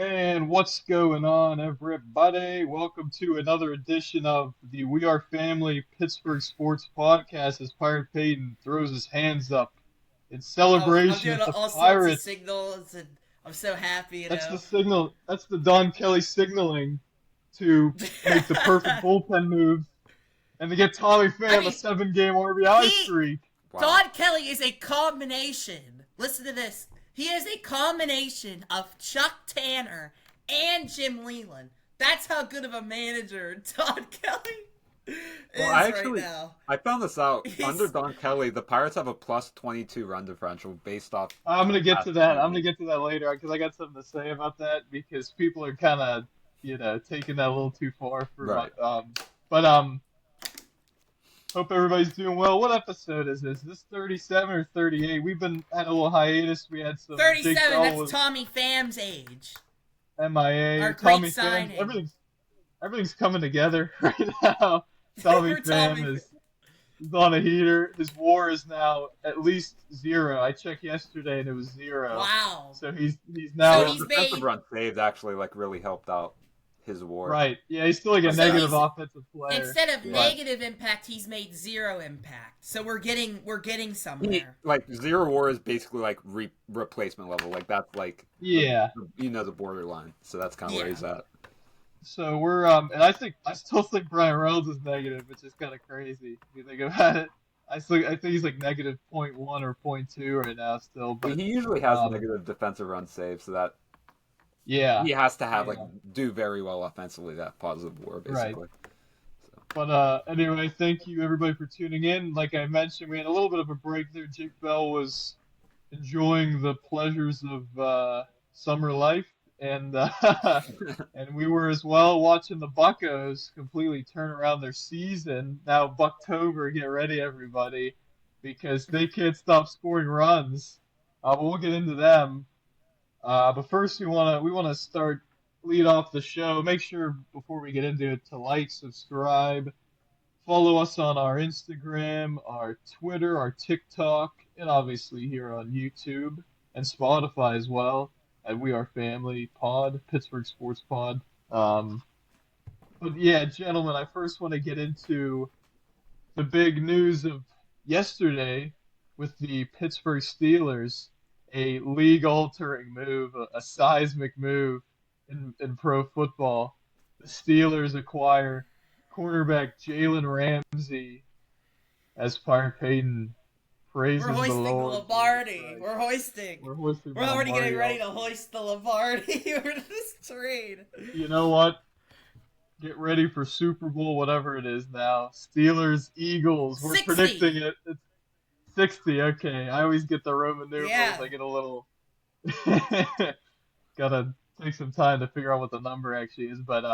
And what's going on, everybody? Welcome to another edition of the We Are Family Pittsburgh Sports Podcast as Pirate Peyton throws his hands up in I'm celebration doing at the all sorts of Pirates. signals, and I'm so happy, That's the signal. That's the Don Kelly signaling to make the perfect bullpen moves and to get Tommy I Pham a mean, 7-game RBI he, streak. Wow. Don Kelly is a combination. Listen to this. He is a combination of Chuck Tanner and Jim Leland. That's how good of a manager Don Kelly Well, is right now. I found this out. Under He's, Don Kelly, the Pirates have a plus 22 run differential based off I'm gonna get past to that. I'm 20 gonna games. get to that later because I got something to say about that because people are kind of, taking that a little too far for my, Right. but hope everybody's doing well. What episode is this? Is this 37 or 38? We've been at a little hiatus. We had some Big 37. L That's was Tommy Pham's age. MIA. Our great Tommy Pham. signing. Everything's coming together right now. Tommy For Tommy Pham is on a heater. His WAR is now at least 0. I checked yesterday and it was 0. Wow. So he's So now he's Defensive made run saved actually really helped out his war. right. Yeah, he's still like a So negative he's- offensive player. instead of Yeah. negative impact, he's made 0 impact. So we're getting somewhere. Like zero war is basically like replacement level. Like that's like Yeah. the borderline. So that's kind of where Yeah. he's at. So we're and I still think Brian Reynolds is negative, which is kind of crazy if you think about it. I think he's like negative point 0.1 or point 0.2 right now still, but He usually has um, negative defensive run save, so that yeah, he has to have yeah. do very well offensively to have positive war Right. basically. So. But anyway, thank you everybody for tuning in. Like I mentioned, we had a little bit of a break there. Jake Bell was enjoying the pleasures of summer life, and and we were as well watching the Buccos completely turn around their season. Now Bucktober, get ready everybody, because they can't stop scoring runs. But we'll get into them. But first, we wanna start lead off the show. Make sure before we get into it to like, subscribe, follow us on our Instagram, our Twitter, our TikTok, and obviously here on YouTube and Spotify as well. And We Are Family Pod, Pittsburgh Sports Pod. But yeah, gentlemen, I first want to get into the big news of yesterday with the Pittsburgh Steelers, a league-altering move, a seismic move in pro football. The Steelers acquire cornerback Jalen Ramsey as Pirate Payton praises We're the hoisting the Lord. Lombardi. We're hoisting. We're hoisting We're already getting ready to Lombardi. hoist the Lombardi for this trade. You know what? Get ready for Super Bowl, whatever it is now. Steelers, Eagles. We're 60. predicting it. It's 60. Okay. I always get the Roman numerals. Yeah. I get a little. Gotta take some time to figure out what the number actually is. But,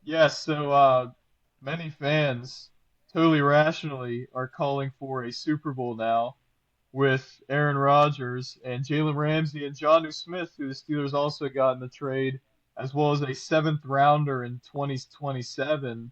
yeah, so many fans, totally rationally, are calling for a Super Bowl now with Aaron Rodgers and Jalen Ramsey and Jonnu Smith, who the Steelers also got in the trade, as well as a seventh rounder in 2027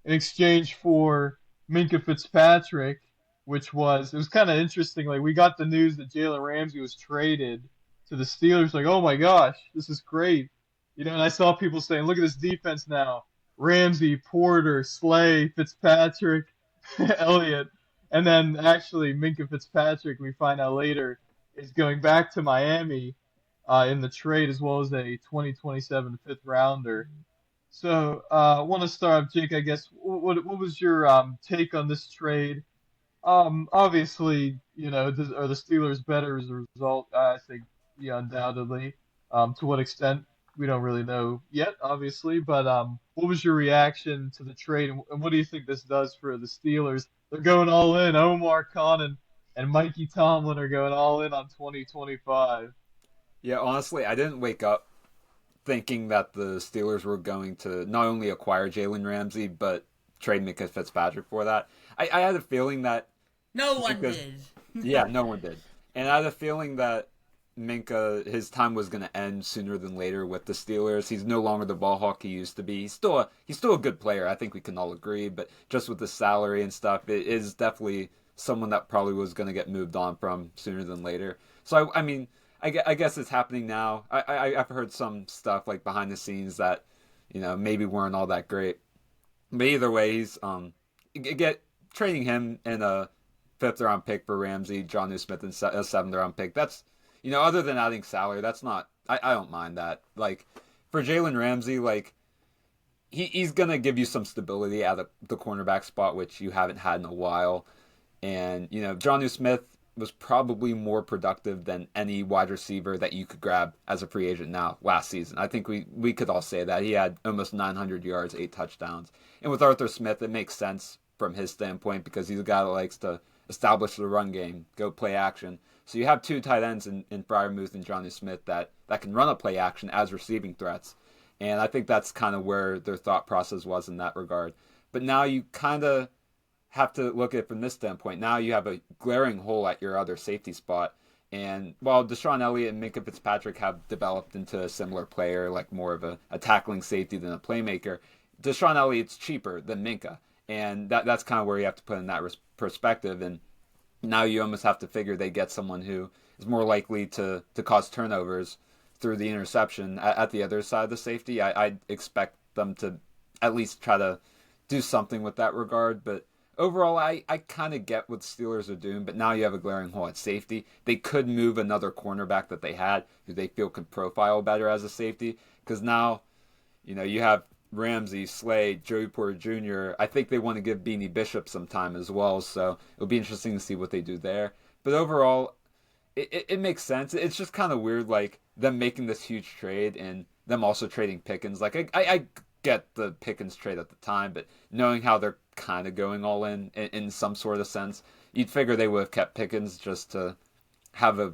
in exchange for Minkah Fitzpatrick, which it was kind of interesting. Like we got the news that Jalen Ramsey was traded to the Steelers. Like, oh my gosh, this is great. And I saw people saying, look at this defense now. Ramsey, Porter, Slay, Fitzpatrick, Elliott. And then actually Minkah Fitzpatrick, we find out later, is going back to Miami in the trade as well as a 2027 fifth rounder. So I want to start off, Jake, I guess. What was your take on this trade? Obviously, are the Steelers better as a result? I think, yeah, undoubtedly. To what extent, we don't really know yet, obviously. But what was your reaction to the trade, and what do you think this does for the Steelers? They're going all in. Omar Khan and Mikey Tomlin are going all in on 2025. Yeah, honestly, I didn't wake up thinking that the Steelers were going to not only acquire Jalen Ramsey, but trade Minkah Fitzpatrick for that. I had a feeling that No one because, did. yeah, no one did. And I had a feeling that Minkah, his time was going to end sooner than later with the Steelers. He's no longer the ball hawk he used to be. He's still a good player. I think we can all agree. But just with the salary and stuff, it is definitely someone that probably was going to get moved on from sooner than later. So, I mean, I guess it's happening now. I've heard some stuff like behind the scenes that maybe weren't all that great. But either way, he's get trading him in a fifth round pick for Ramsey, John Smith, and a seventh round pick. That's other than adding salary, that's not. I don't mind that. Like for Jalen Ramsey, like he's gonna give you some stability at the cornerback spot, which you haven't had in a while. And John Smith was probably more productive than any wide receiver that you could grab as a free agent now last season. I think we could all say that. He had almost 900 yards, 8 touchdowns. And with Arthur Smith, it makes sense from his standpoint because he's a guy that likes to establish the run game, go play action. So you have two tight ends in Freiermuth and Johnny Smith that can run a play action as receiving threats. And I think that's kind of where their thought process was in that regard. But now you kind of have to look at it from this standpoint. Now you have a glaring hole at your other safety spot. And while Deshaun Elliott and Minkah Fitzpatrick have developed into a similar player, like more of a tackling safety than a playmaker, Deshaun Elliott's cheaper than Minkah. And that's kind of where you have to put in that perspective. And now you almost have to figure they get someone who is more likely to cause turnovers through the interception at the other side of the safety. I expect them to at least try to do something with that regard. But overall, I kind of get what the Steelers are doing, but now you have a glaring hole at safety. They could move another cornerback that they had who they feel could profile better as a safety, because now, you have Ramsey, Slade, Joey Porter Jr. I think they want to give Beanie Bishop some time as well, so it'll be interesting to see what they do there. But overall, it makes sense. It's just kind of weird, like, them making this huge trade and them also trading Pickens. Like, I get the Pickens trade at the time, but knowing how they're kind of going all in some sort of sense, you'd figure they would have kept Pickens just to have a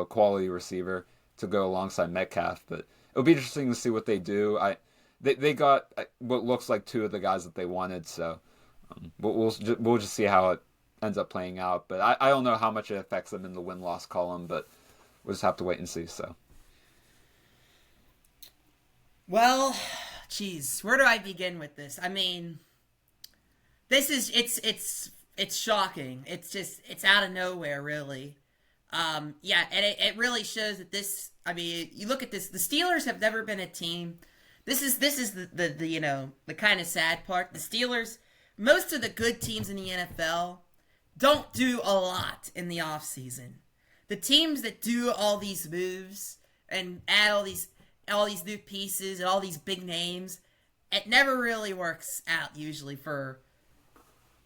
quality receiver to go alongside Metcalf. But it'll be interesting to see what they do. They got what looks like two of the guys that they wanted, so we'll just see how it ends up playing out. But I don't know how much it affects them in the win-loss column, but we'll just have to wait and see. So, well, geez, where do I begin with this? I mean, this is it's shocking. It's out of nowhere, really. Yeah, and it really shows that this. I mean, you look at this. The Steelers have never been a team. This is the kind of sad part. The Steelers, most of the good teams in the NFL, don't do a lot in the offseason. The teams that do all these moves and add all these new pieces and all these big names, it never really works out usually for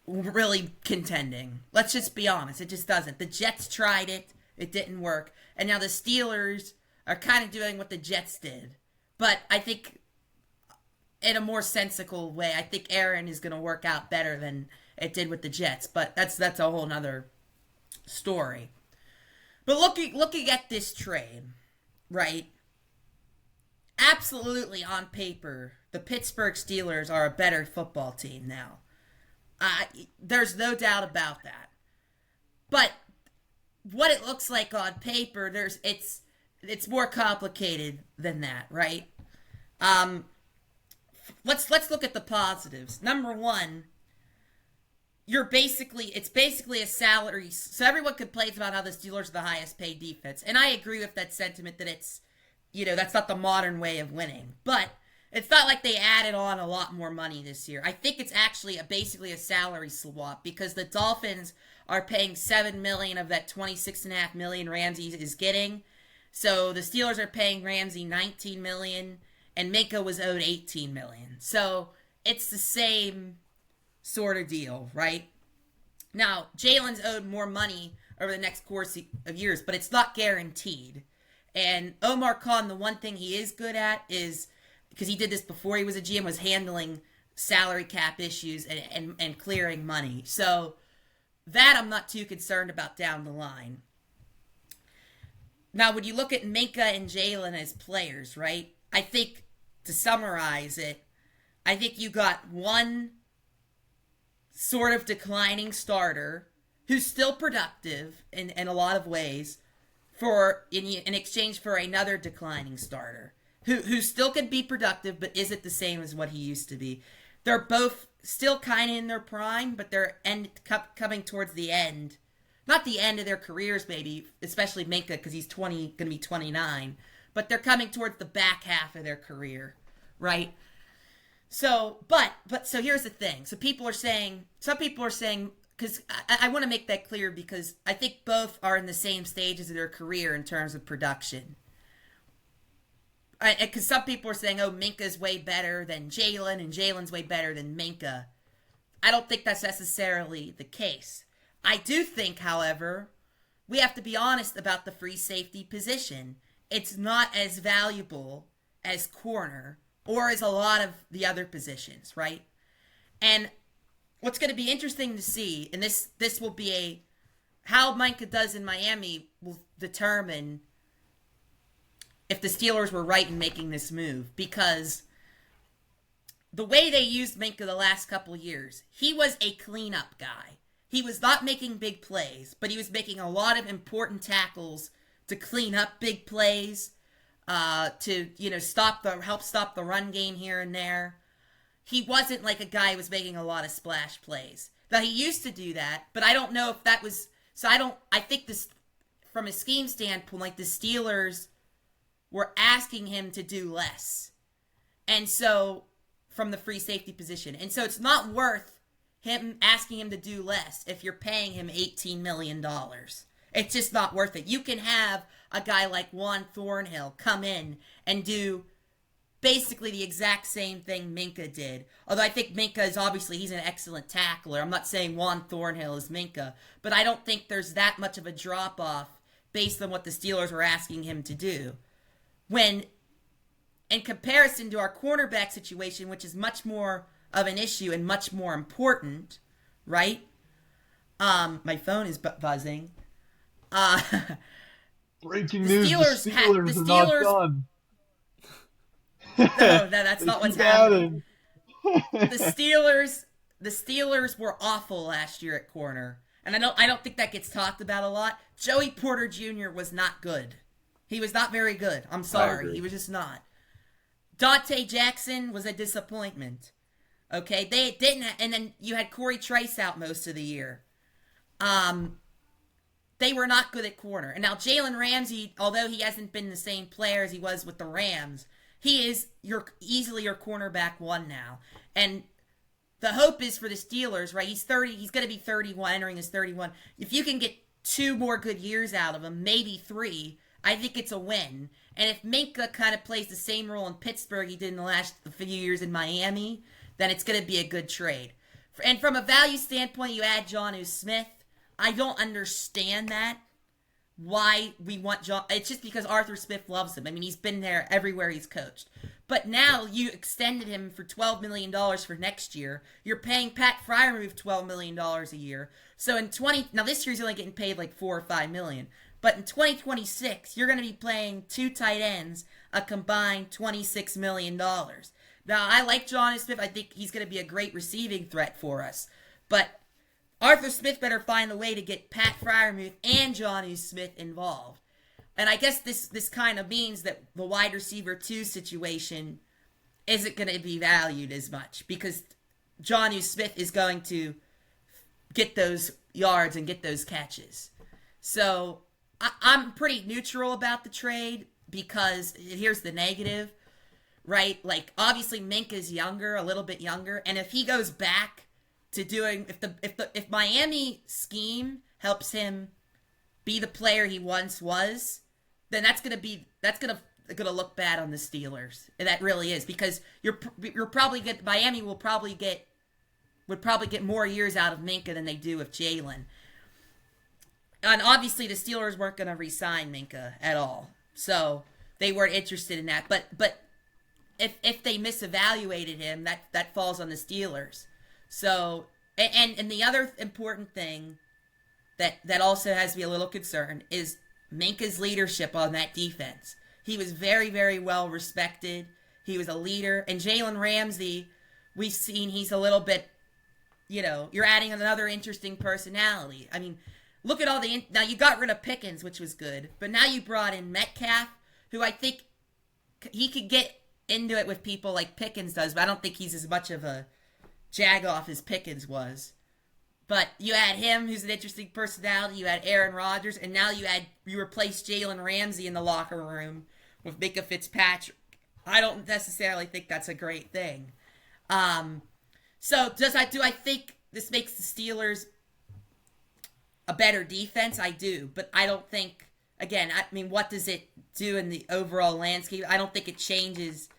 really contending. Let's just be honest, it just doesn't. The Jets tried it, it didn't work, and now the Steelers are kind of doing what the Jets did. But I think in a more sensical way, I think Aaron is going to work out better than it did with the Jets. But that's a whole nother story. But looking at this trade, right? Absolutely on paper, the Pittsburgh Steelers are a better football team now. There's no doubt about that. But what it looks like on paper, it's more complicated than that, right? Let's look at the positives. Number one, it's basically a salary. So everyone complains about how the Steelers are the highest paid defense, and I agree with that sentiment that it's, that's not the modern way of winning. But it's not like they added on a lot more money this year. I think it's actually basically a salary swap because the Dolphins are paying $7 million of that $26.5 million Ramsey is getting. So the Steelers are paying Ramsey $19 million, and Minkah was owed $18 million. So it's the same sort of deal, right? Now, Jalen's owed more money over the next course of years, but it's not guaranteed. And Omar Khan, the one thing he is good at is, because he did this before he was a GM, was handling salary cap issues and clearing money. So that I'm not too concerned about down the line. Now, when you look at Minkah and Jalen as players, right? I think, to summarize it, I think you got one sort of declining starter who's still productive in a lot of ways in exchange for another declining starter who still could be productive but isn't the same as what he used to be. They're both still kind of in their prime, but they're coming towards the end. not the end of their careers, maybe, especially Minkah because he's going to be 29, but they're coming towards the back half of their career, right? So, so here's the thing. So some people are saying, because I want to make that clear because I think both are in the same stages of their career in terms of production. Because some people are saying, oh, Minkah's way better than Jalen, and Jalen's way better than Minkah. I don't think that's necessarily the case. I do think, however, we have to be honest about the free safety position. It's not as valuable as corner or as a lot of the other positions, right? And what's going to be interesting to see, and this will be how Minkah does in Miami will determine if the Steelers were right in making this move, because the way they used Minkah the last couple of years, he was a cleanup guy. He was not making big plays, but he was making a lot of important tackles to clean up big plays, to help stop the run game here and there. He wasn't like a guy who was making a lot of splash plays. Now, he used to do that, but I don't know if that was... So I think this, from a scheme standpoint, like the Steelers were asking him to do less. And so, from the free safety position. And so it's not worth asking him to do less if you're paying him $18 million. It's just not worth it. You can have a guy like Juan Thornhill come in and do basically the exact same thing Minkah did. Although I think Minkah is he's an excellent tackler. I'm not saying Juan Thornhill is Minkah, but I don't think there's that much of a drop-off based on what the Steelers were asking him to do. When, in comparison to our cornerback situation, which is much more of an issue and much more important, right? My phone is buzzing. Breaking news, the Steelers are not done. No, that's not what's happening. The Steelers were awful last year at corner. And I don't think that gets talked about a lot. Joey Porter Jr. was not good. He was not very good. I'm sorry. He was just not. Dante Jackson was a disappointment. Okay, they didn't, and then you had Corey Trice out most of the year. They were not good at corner. And now Jalen Ramsey, although he hasn't been the same player as he was with the Rams, he is easily your cornerback one now. And the hope is for the Steelers, right? He's 30. He's going to be 31, entering his 31. If you can get 2 more good years out of him, maybe 3, I think it's a win. And if Minkah kind of plays the same role in Pittsburgh he did in the last few years in Miami, then it's going to be a good trade. And from a value standpoint, you add Jonnu Smith. I don't understand that. Why we want John? It's just because Arthur Smith loves him. I mean, he's been there everywhere he's coached. But now you extended him for $12 million for next year. You're paying Pat Freiermuth $12 million a year. So now this year he's only getting paid like $4 or $5 million. But in 2026, you're going to be playing 2 tight ends a combined $26 million. Now, I like Jonnu Smith. I think he's going to be a great receiving threat for us. But Arthur Smith better find a way to get Pat Freiermuth and Jonnu Smith involved. And I guess this kind of means that the wide receiver 2 situation isn't going to be valued as much because Jonnu Smith is going to get those yards and get those catches. So I'm pretty neutral about the trade because here's the negative, right? Like, obviously Minkah's younger, a little bit younger, and if he goes back to doing, if Miami scheme helps him be the player he once was, then that's gonna look bad on the Steelers. And that really is, because you're probably Miami would probably get more years out of Minkah than they do with Jalen. And obviously the Steelers weren't going to re-sign Minkah at all. So they weren't interested in that. But if they misevaluated him, that falls on the Steelers. So, and the other important thing that also has me a little concerned is Minkah's leadership on that defense. He was very, very well respected. He was a leader. And Jalen Ramsey, we've seen he's a little bit, you're adding another interesting personality. I mean, look at all now you got rid of Pickens, which was good, but now you brought in Metcalf, who I think he could get into it with people like Pickens does, but I don't think he's as much of a jagoff as Pickens was. But you had him, who's an interesting personality. You had Aaron Rodgers, and now you replaced Jalen Ramsey in the locker room with Minkah Fitzpatrick. I don't necessarily think that's a great thing. So do I think this makes the Steelers a better defense? I do, but I don't think. Again, I mean, what does it do in the overall landscape? I don't think it changes.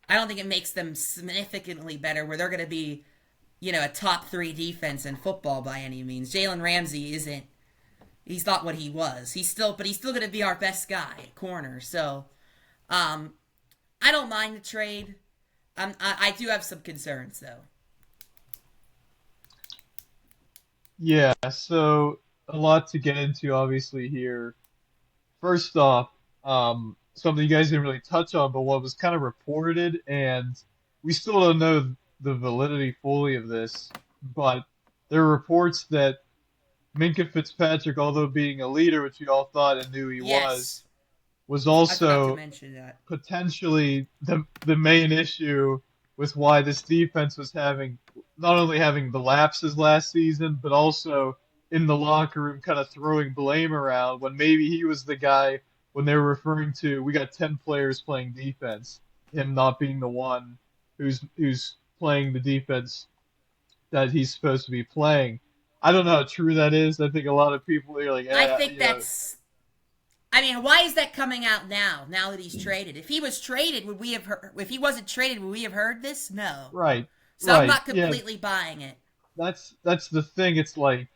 I don't think it makes them significantly better where they're going to be, a top 3 defense in football by any means. Jalen Ramsey isn't. He's not what he was. But he's still going to be our best guy at corner. So, I don't mind the trade. I do have some concerns though. Yeah, so a lot to get into obviously here. First off, something you guys didn't really touch on, but what was kind of reported, and we still don't know the validity fully of this, but there are reports that Minkah Fitzpatrick, although being a leader, which we all thought and knew he Yes, was I forgot to also mention that. potentially the main issue with why this defense was not only having the lapses last season, but also in the locker room kind of throwing blame around when maybe he was the guy when they were referring to we got 10 players playing defense, him not being the one who's playing the defense that he's supposed to be playing. I don't know how true that is. I think a lot of people are like, I think that's. I mean, why is that coming out now? Now that he's traded, if he was traded, would we have heard? If he wasn't traded, would we have heard this? No. Right. So right. I'm not completely buying it. That's the thing. It's like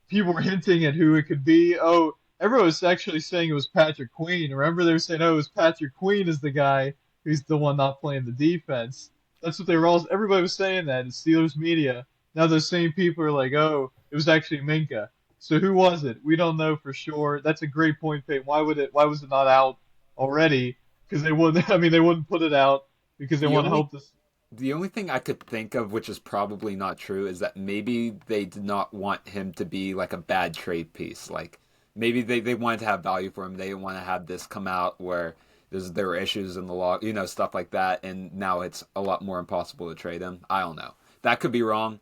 people were hinting at who it could be. Oh, everyone was actually saying it was Patrick Queen. Remember they were saying, oh, it was Patrick Queen is the guy who's the one not playing the defense. That's what they were all. Everybody was saying that in Steelers media. Now those same people are like, oh, it was actually Minkah. So who was it? We don't know for sure. That's a great point, Peyton. Why was it not out already? Because they wouldn't. I mean, they wouldn't put it out because they want to help this. The only thing I could think of, which is probably not true, is that maybe they did not want him to be like a bad trade piece. Like maybe they wanted to have value for him. They didn't want to have this come out where there were issues in the law, stuff like that. And now it's a lot more impossible to trade him. I don't know. That could be wrong.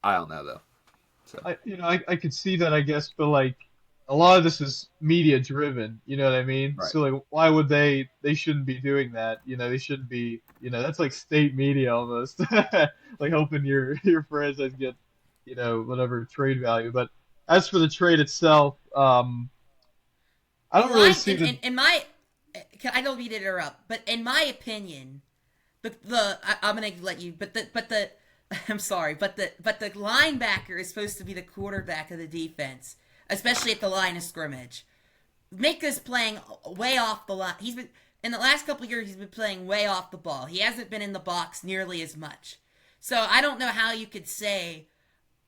I don't know though. So. I could see that, I guess, but like a lot of this is media driven. You know what I mean? Right. So like, why would they shouldn't be doing that? They shouldn't be. That's like state media almost, like hoping your franchise get, whatever trade value. But as for the trade itself, I don't really see the. In my, I don't mean to interrupt, but in my opinion, I'm gonna let you, but the. I'm sorry, but the linebacker is supposed to be the quarterback of the defense, especially at the line of scrimmage. Minkah's playing way off the line. He's been in the last couple of years. He's been playing way off the ball. He hasn't been in the box nearly as much. So I don't know how you could say,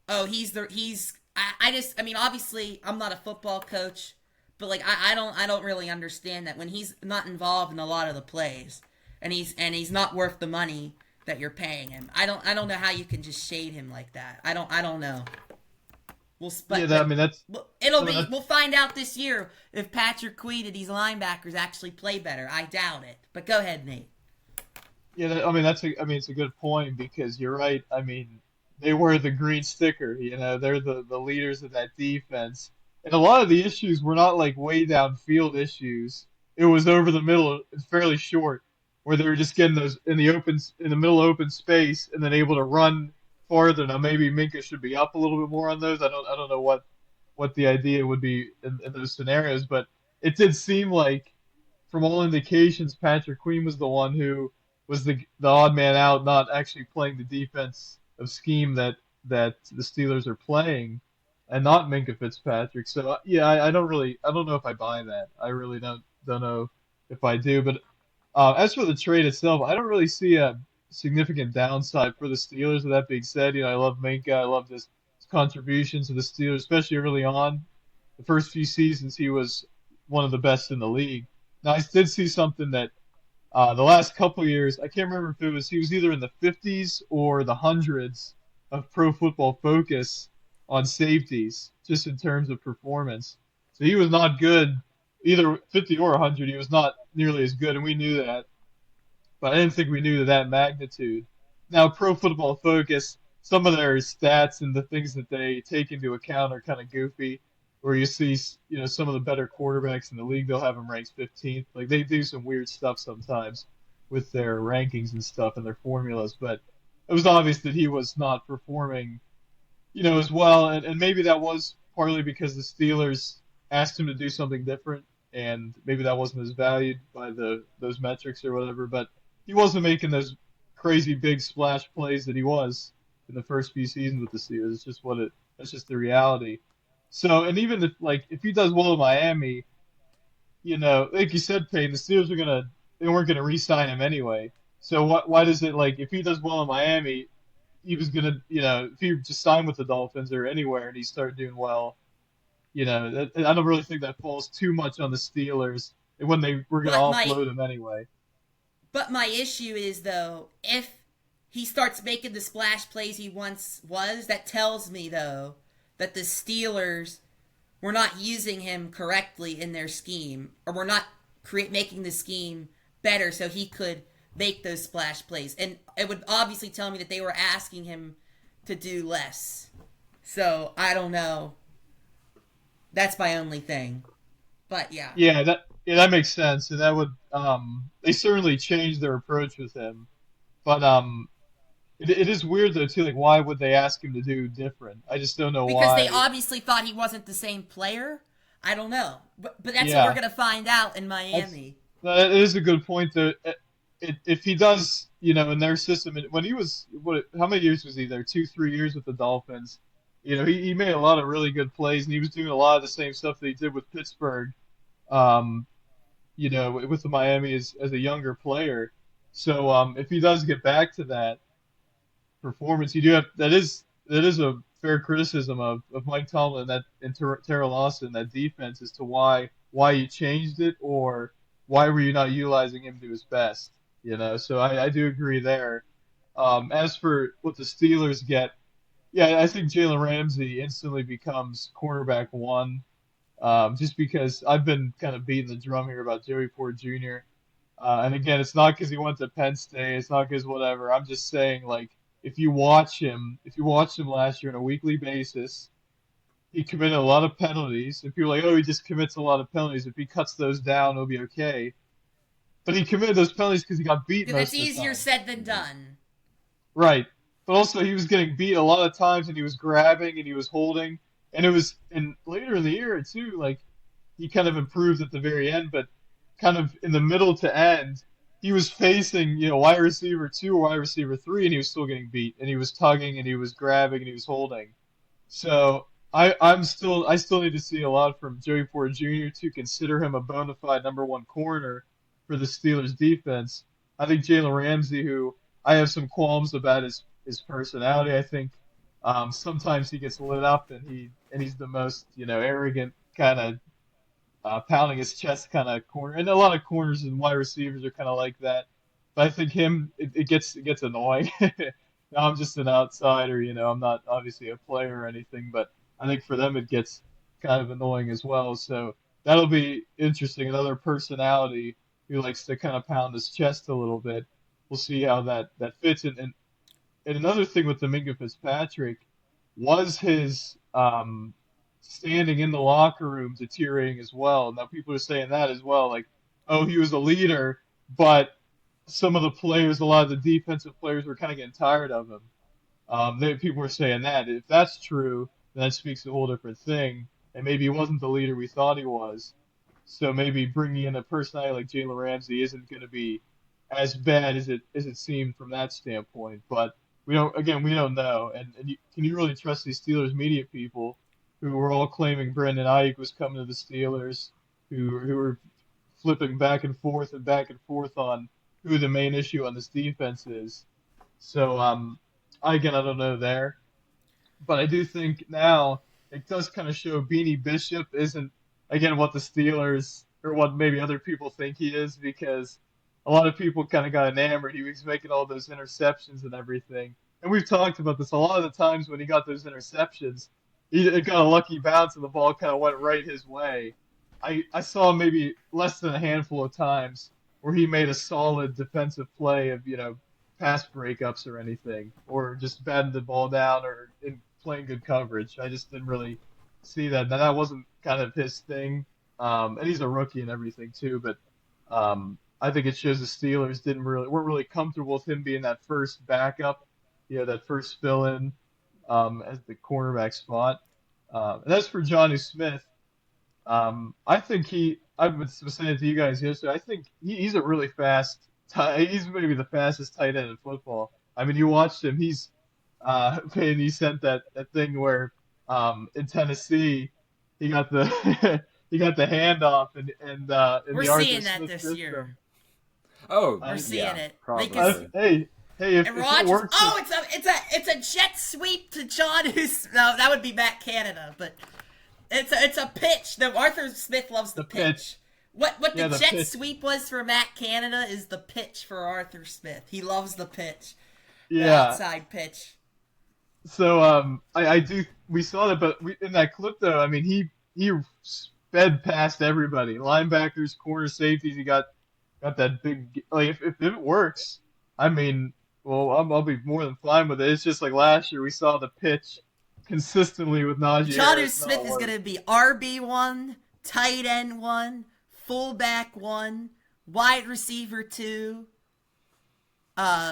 oh, I mean, obviously I'm not a football coach, but like I don't really understand that when he's not involved in a lot of the plays, and he's not worth the money that you're paying him. I don't know how you can just shade him like that. I don't know. We'll find out this year if Patrick Queen and these linebackers actually play better. I doubt it. But go ahead, Nate. Yeah, it's a good point because you're right. I mean, they were the green sticker. They're the leaders of that defense, and a lot of the issues were not like way downfield issues. It was over the middle. It's fairly short, where they were just getting those in the middle open space and then able to run farther. Now maybe Minkah should be up a little bit more on those. I don't know what the idea would be in those scenarios, but it did seem like from all indications Patrick Queen was the one who was the odd man out, not actually playing the defensive scheme that the Steelers are playing, and not Minkah Fitzpatrick. So yeah, I don't know if I buy that. I really don't know if I do, but as for the trade itself, I don't really see a significant downside for the Steelers. With that being said, I love Minkah. I love his contributions to the Steelers, especially early on. The first few seasons, he was one of the best in the league. Now, I did see something that the last couple of years, I can't remember if he was either in the 50s or the hundreds of Pro Football Focus on safeties, just in terms of performance. So he was not good, either 50 or 100. He was not nearly as good, and we knew that. But I didn't think we knew to that magnitude. Now, Pro Football Focus some of their stats and the things that they take into account are kind of goofy. Where you see, some of the better quarterbacks in the league, they'll have them ranked 15th. Like they do some weird stuff sometimes with their rankings and stuff and their formulas. But it was obvious that he was not performing, as well. And maybe that was partly because the Steelers asked him to do something different, and maybe that wasn't as valued by those metrics or whatever. But he wasn't making those crazy big splash plays that he was in the first few seasons with the Steelers. It's just that's just the reality. So, and even if he does well in Miami, like you said, Peyton, the Steelers they weren't gonna re-sign him anyway. So why does it if he does well in Miami, he was gonna, if he just signed with the Dolphins or anywhere and he started doing well, I don't really think that falls too much on the Steelers when they were gonna But offload him anyway. my issue is though, if he starts making the splash plays he once was, that tells me though that the Steelers were not using him correctly in their scheme, or were not making the scheme better so he could make those splash plays. And it would obviously tell me that they were asking him to do less. So I don't know. That's my only thing. But yeah. That makes sense, and that would they certainly changed their approach with him, but it is weird though too. Like, why would they ask him to do different? I just don't know Because why. they obviously thought he wasn't the same player. I don't know, but that's Yeah, what we're gonna find out in Miami. that is a good point though. If he does, in their system, when he was how many years was he there? 2, 3 years with the Dolphins. He made a lot of really good plays, and he was doing a lot of the same stuff that he did with Pittsburgh. Um, with the Miami as a younger player. So if he does get back to that performance, you do have that is a fair criticism of Mike Tomlin and Terrell Austin, that defense, as to why you changed it, or why were you not utilizing him to his best. So I do agree there. As for what the Steelers get, yeah, I think Jalen Ramsey instantly becomes cornerback one. Just because I've been kind of beating the drum here about Joey Ford Jr. And again, it's not because he went to Penn State. It's not because whatever. I'm just saying, if you watched him last year on a weekly basis, he committed a lot of penalties. And people are like, oh, he just commits a lot of penalties. If he cuts those down, it'll be okay. But he committed those penalties because he got beat That's most of the easier time. said than done. Right. But also, he was getting beat a lot of times, and he was grabbing and he was holding. And later in the year, too, he kind of improved at the very end, but kind of in the middle to end, he was facing, wide receiver 2 or wide receiver 3, and he was still getting beat, and he was tugging, and he was grabbing, and he was holding. So I still need to see a lot from Joey Ford Jr. to consider him a bona fide number one corner for the Steelers defense. I think Jalen Ramsey, who I have some qualms about his personality. I think sometimes he gets lit up, and he's the most arrogant kind of pounding his chest kind of corner. And a lot of corners and wide receivers are kind of like that. But I think it gets annoying. Now I'm just an outsider, I'm not obviously a player or anything, but I think for them it gets kind of annoying as well. So that'll be interesting. Another personality who likes to kind of pound his chest a little bit. We'll see how that fits. And another thing with the Minkah Fitzpatrick was his standing in the locker room deteriorating as well. Now people are saying that as well, like, oh, he was a leader, but some of the players, a lot of the defensive players, were kind of getting tired of him. People were saying that. If that's true, then that speaks to a whole different thing. And maybe he wasn't the leader we thought he was. So maybe bringing in a personality like Jalen Ramsey isn't going to be as bad as it seemed from that standpoint. But we don't know. Can you really trust these Steelers media people who were all claiming Brandon Ayuk was coming to the Steelers, who were flipping back and forth on who the main issue on this defense is? So I don't know there, but I do think now it does kind of show Beanie Bishop isn't, again, what the Steelers or what maybe other people think he is, because a lot of people kind of got enamored. He was making all those interceptions and everything. And we've talked about this a lot of the times when he got those interceptions. He got a lucky bounce and the ball kind of went right his way. I saw maybe less than a handful of times where he made a solid defensive play of, pass breakups or anything, or just batting the ball down or in playing good coverage. I just didn't really see that. Now, that wasn't kind of his thing. And he's a rookie and everything too, but I think it shows the Steelers weren't really comfortable with him being that first backup, that first fill in as the cornerback spot. And as for Johnny Smith, I think I was saying it to you guys yesterday. I think he's a really fast. He's maybe the fastest tight end in football. I mean, you watched him. And he sent that thing where in Tennessee he got the he got the handoff in We're the Arthur seeing that Smith this system. year. Oh, We're seeing yeah, it. probably. Because Hey, if and it Rodgers, works, it's a jet sweep to John. No, that would be Matt Canada, but it's a pitch. The Arthur Smith loves the pitch. What Yeah, the the jet pitch. sweep was for Matt Canada is the pitch for Arthur Smith. He loves the pitch, the yeah. outside pitch. So I do. We saw that, but in that clip though, I mean, he sped past everybody, linebackers, corner safeties. He got that big. Like if it works, I mean, well, I'll be more than fine with it. It's just like last year we saw the pitch consistently with Najee John Harris. Smith is going to be RB1, tight end 1, fullback 1, wide receiver 2.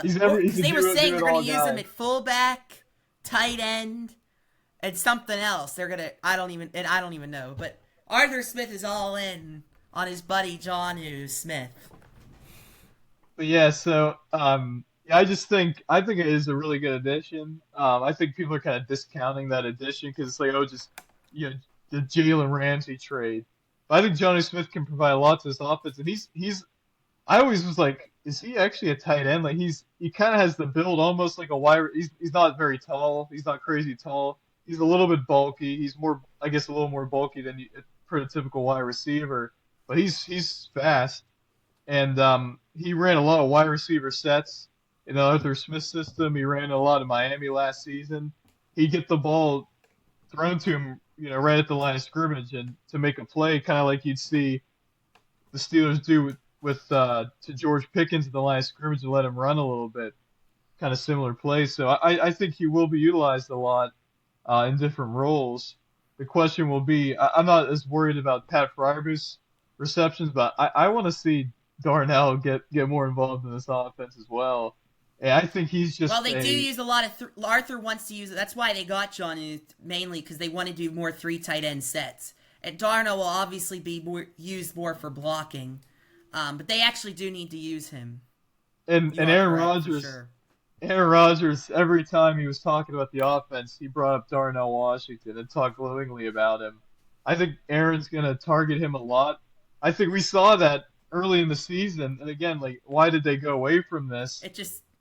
He's Because they were do saying it they're going all to use him guy. at fullback, tight end, and something else. They're going to I don't even know, but Arthur Smith is all in on his buddy John Smith. But yeah, so yeah, I think it is a really good addition. I think people are kind of discounting that addition because it's like, oh, just the Jalen Ramsey trade. But I think Johnny Smith can provide a lot to this offense, and he's. I always was like, is he actually a tight end? Like he kind of has the build almost like a wide. He's not very tall. He's not crazy tall. He's a little bit bulky. He's more, I guess, a little more bulky than for a typical wide receiver. But he's fast. And he ran a lot of wide receiver sets in the Arthur Smith system. He ran a lot in Miami last season. He'd get the ball thrown to him, right at the line of scrimmage, and to make a play, kind of like you'd see the Steelers do with to George Pickens at the line of scrimmage and let him run a little bit. Kind of similar plays. So I think he will be utilized a lot in different roles. The question will be, I'm not as worried about Pat Fryer's receptions, but I want to see Darnell get more involved in this offense as well. And I think he's just. Well, they do use a lot of. Arthur wants to use it. That's why they got John mainly because they want to do more 3 tight end sets. And Darnell will obviously be used more for blocking, but they actually do need to use him. And Aaron Rodgers. Sure. Aaron Rodgers, every time he was talking about the offense, he brought up Darnell Washington and talked glowingly about him. I think Aaron's going to target him a lot. I think we saw that early in the season, and again, like, why did they go away from this?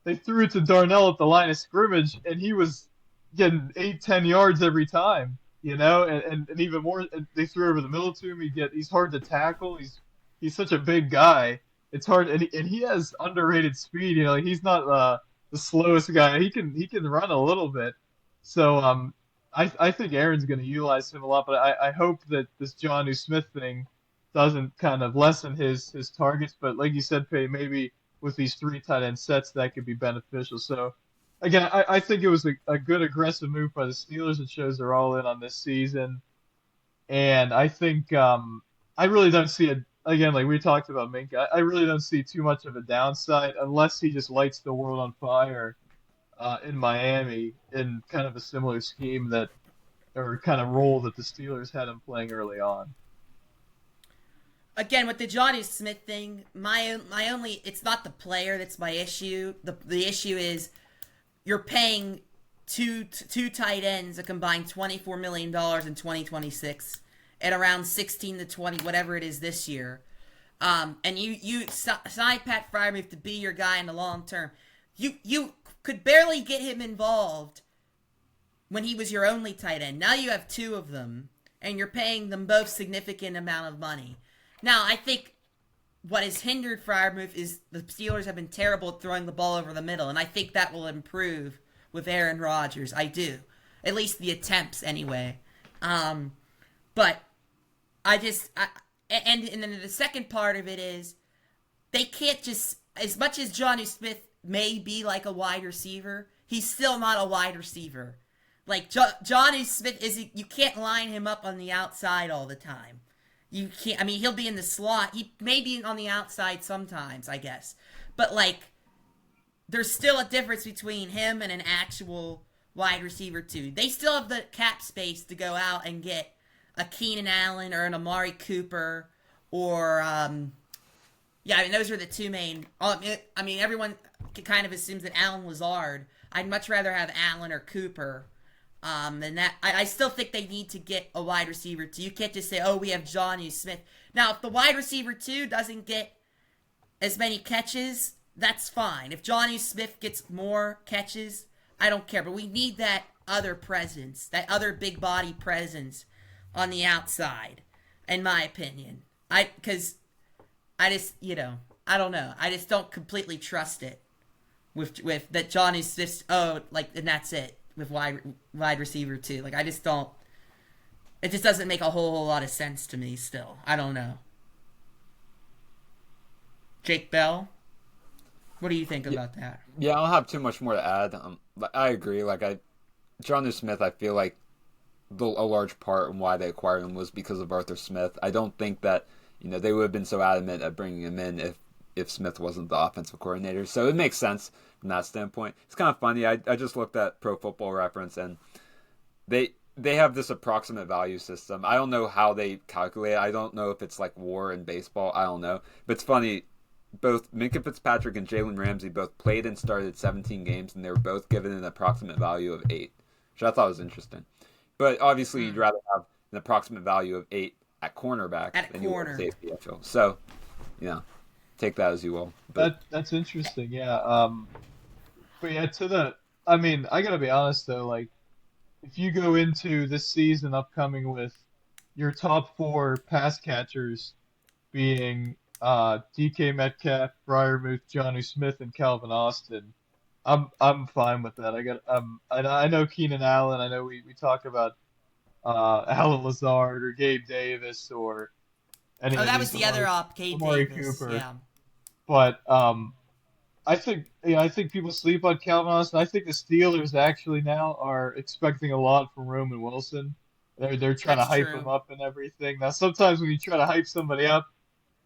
They threw it to Darnell at the line of scrimmage, and he was getting 8-10 yards every time, and even more. And they threw over the middle to him. He's hard to tackle. He's such a big guy. It's hard, and he has underrated speed. He's not the slowest guy. He can run a little bit. So I think Aaron's going to utilize him a lot, but I hope that this Jonnu Smith thing doesn't kind of lessen his targets. But like you said, Pay, maybe with these 3 tight end sets, that could be beneficial. So, again, I think it was a good aggressive move by the Steelers. It shows they're all in on this season. And I think I really don't see it. Again, like we talked about Minkah, I really don't see too much of a downside unless he just lights the world on fire in Miami in kind of a similar scheme or kind of role that the Steelers had him playing early on. Again, with the Johnny Smith thing, my only, it's not the player that's my issue. The issue is you're paying two tight ends a combined $24 million in 2026 at around 16 to 20, whatever it is this year. And you sign Pat Freiermuth to be your guy in the long term. You could barely get him involved when he was your only tight end. Now you have 2 of them, and you're paying them both significant amount of money. Now, I think what has hindered Freiermuth is the Steelers have been terrible at throwing the ball over the middle, and I think that will improve with Aaron Rodgers. I do. At least the attempts, anyway. But and then the second part of it is they can't just, as much as Johnny Smith may be like a wide receiver, he's still not a wide receiver. Like Johnny Smith is, you can't line him up on the outside all the time. You can't. I mean, he'll be in the slot. He may be on the outside sometimes, I guess. But like, there's still a difference between him and an actual wide receiver too. They still have the cap space to go out and get a Keenan Allen or an Amari Cooper or yeah. I mean, those are the two main. I mean, everyone kind of assumes that Allen Lazard. I'd much rather have Allen or Cooper. Than that, I still think they need to get a wide receiver too. You can't just say, "Oh, we have Johnny Smith." Now, if the wide receiver too doesn't get as many catches, that's fine. If Johnny Smith gets more catches, I don't care. But we need that other presence, that other big body presence on the outside, in my opinion. Because I just, I don't know. I just don't completely trust it with that Johnny Smith. And that's it. With wide receiver too. Like, I just don't. It just doesn't make a whole lot of sense to me. Still, I don't know. Jake Bell, what do you think about that? Yeah, I don't have too much more to add. I agree. Johnny Smith, I feel like a large part in why they acquired him was because of Arthur Smith. I don't think that they would have been so adamant at bringing him in if Smith wasn't the offensive coordinator. So it makes sense from that standpoint. It's kind of funny. I just looked at Pro Football Reference, and they have this approximate value system. I don't know how they calculate it. I don't know if it's like WAR in baseball. I don't know. But it's funny. Both Minkah Fitzpatrick and Jalen Ramsey both played and started 17 games, and they were both given an approximate value of 8, which I thought was interesting. But obviously, you'd rather have an approximate value of 8 at cornerback than you would at safety, I feel. So, take that as you will. But That's interesting, yeah. But yeah, I mean, I gotta be honest though, like, if you go into this season upcoming with your top 4 pass catchers being DK Metcalf, Freiermuth, Johnny Smith, and Calvin Austin, I'm fine with that. I know Keenan Allen. I know we talk about Alan Lazard or Gabe Davis or any of that these was the other Gabe Amari Davis. Cooper. Yeah. But I think people sleep on Calvin Austin. I think the Steelers actually now are expecting a lot from Roman Wilson. They're trying to hype him up and everything. Now sometimes when you try to hype somebody up,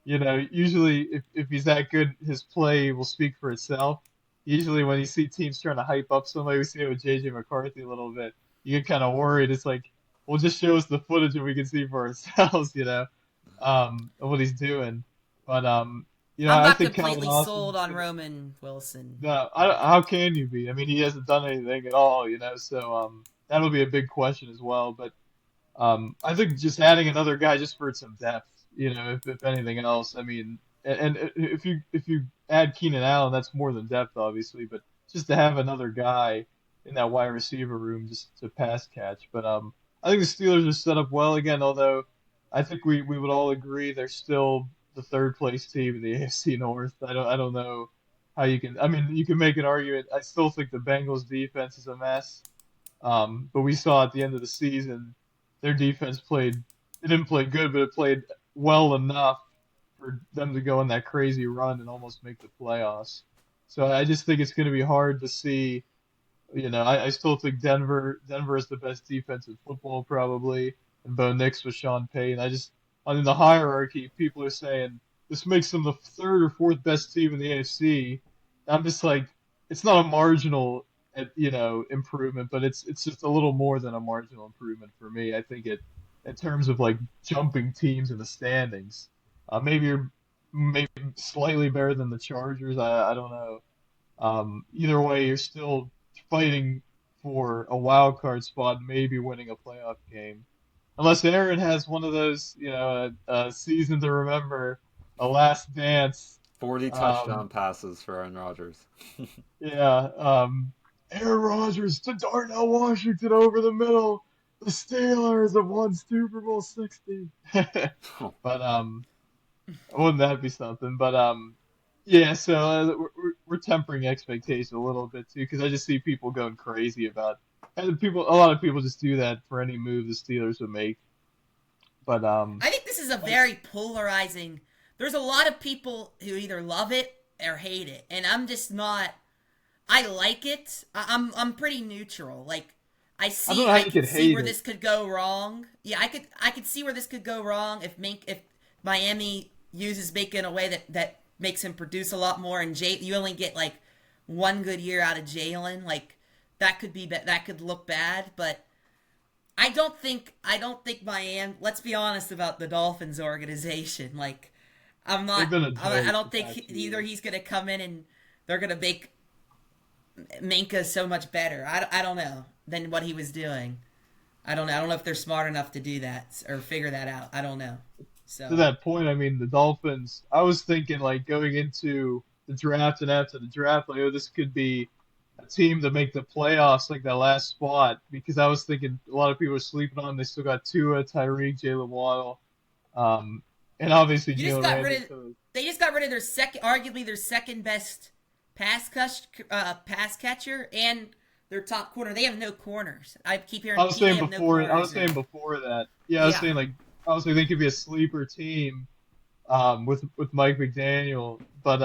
usually if he's that good, his play will speak for itself. Usually when you see teams trying to hype up somebody, we see it with J.J. McCarthy a little bit. You get kind of worried. It's like, well, just show us the footage and we can see for ourselves, of what he's doing. But I'm I not think completely Calvin sold on Roman Wilson. No, how can you be? I mean, he hasn't done anything at all, So that'll be a big question as well. But I think just adding another guy just for some depth, if anything else. I mean, and if you add Keenan Allen, that's more than depth, obviously. But just to have another guy in that wide receiver room just to pass catch. But I think the Steelers are set up well again. Although I think we would all agree they're still the third place team in the AFC North. I don't know how you can. I mean, you can make an argument. I still think the Bengals defense is a mess. But we saw at the end of the season, their defense it didn't play good, but it played well enough for them to go on that crazy run and almost make the playoffs. So I just think it's going to be hard to see. I still think Denver is the best defense in football probably, and Bo Nix with Sean Payton. In the hierarchy, people are saying this makes them the third or fourth best team in the AFC. I'm just like, it's not a marginal, improvement, but it's just a little more than a marginal improvement for me. I think in terms of like jumping teams in the standings, maybe you're maybe slightly better than the Chargers. I don't know. Either way, you're still fighting for a wild card spot, maybe winning a playoff game. Unless Aaron has one of those, a season to remember, a last dance. 40 touchdown passes for Aaron Rodgers. Yeah. Aaron Rodgers to Darnell Washington over the middle. The Steelers have won Super Bowl 60. But wouldn't that be something? But yeah. So we're tempering expectations a little bit too, because I just see people going crazy about. And a lot of people just do that for any move the Steelers would make. But I think this is a very polarizing there's a lot of people who either love it or hate it, and I'm just not. I like it. I'm pretty neutral. Like I don't know how I you could could see hate where it. this could go wrong. Yeah, I could see where this could go wrong if Miami uses Baker in a way that makes him produce a lot more, and you only get like one good year out of Jalen. Like that could look bad, but I don't think Miami. Let's be honest about the Dolphins organization. Like I'm They've not. been a I joke don't the think past few either years. he's gonna come in and they're gonna make Minkah so much better. I don't know than what he was doing. I don't know. I don't know if they're smart enough to do that or figure that out. I don't know. To So that point, I mean, the Dolphins, I was thinking like going into the draft and after the draft, like, oh, this could be a team to make the playoffs, like that last spot, because I was thinking a lot of people are sleeping on. They still got Tua, Tyreek, Jalen Waddle, um, and obviously you just Jalen got Ramsey. rid of. So They just got rid of their arguably their second best pass catcher, and their top corner. They have no corners. I keep hearing they have no I was corners saying now. before that, yeah, I was Yeah, saying like I was like they could be a sleeper team, with Mike McDaniel, but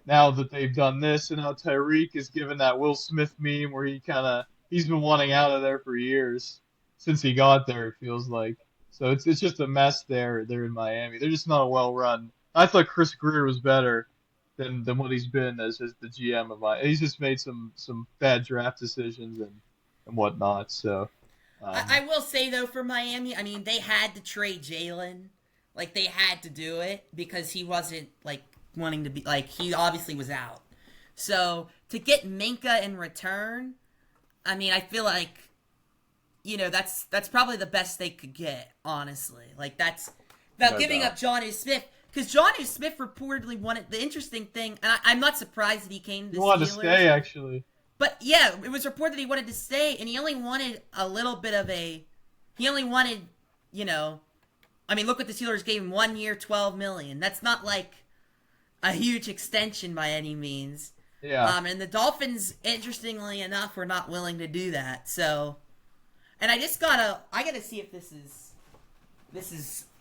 now that they've done this, and now Tyreek is given that Will Smith meme where he's been wanting out of there for years since he got there. It feels like so it's just a mess there. They're in Miami. They're just not a well run. I thought Chris Greer was better than what he's been as the GM of Miami. He's just made some bad draft decisions and whatnot. So I will say though for Miami, I mean they had to trade Jalen, like they had to do it because he wasn't like wanting to be like he obviously was out. So to get Minka in return, I mean I feel like that's probably the best they could get, honestly. Like that's without No giving doubt. up Johnny Smith. Because Johnny Smith reportedly wanted the interesting thing, and I'm not surprised that he came to he the wanted to Steelers. stay actually. But yeah, it was reported that he wanted to stay, and he only wanted a little bit of a. He only wanted, you know, I mean, look what the Steelers gave him 1 year, 12 million. That's not like a huge extension by any means. Yeah. And the Dolphins, interestingly enough, were not willing to do that. So, and I gotta see if this is.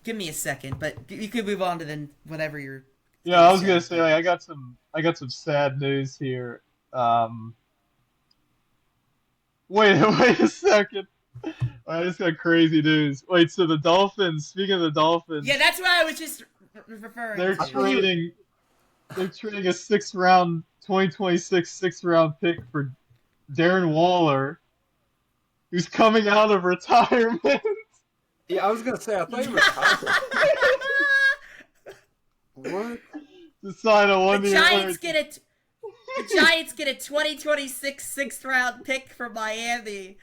Give me a second, but you could move on to then whatever you're. Yeah, I was gonna say like, I got some sad news here. Wait wait a second. I just got crazy news. Wait, so the Dolphins. Speaking of the Dolphins, Yeah, that's what I was just referring they're to. trading they're trading a 2026 sixth round pick for Darren Waller, who's coming out of retirement Yeah, I was gonna say I thought you were retired. What? to sign a The 1 year. Giants get a 2026 sixth round pick from Miami.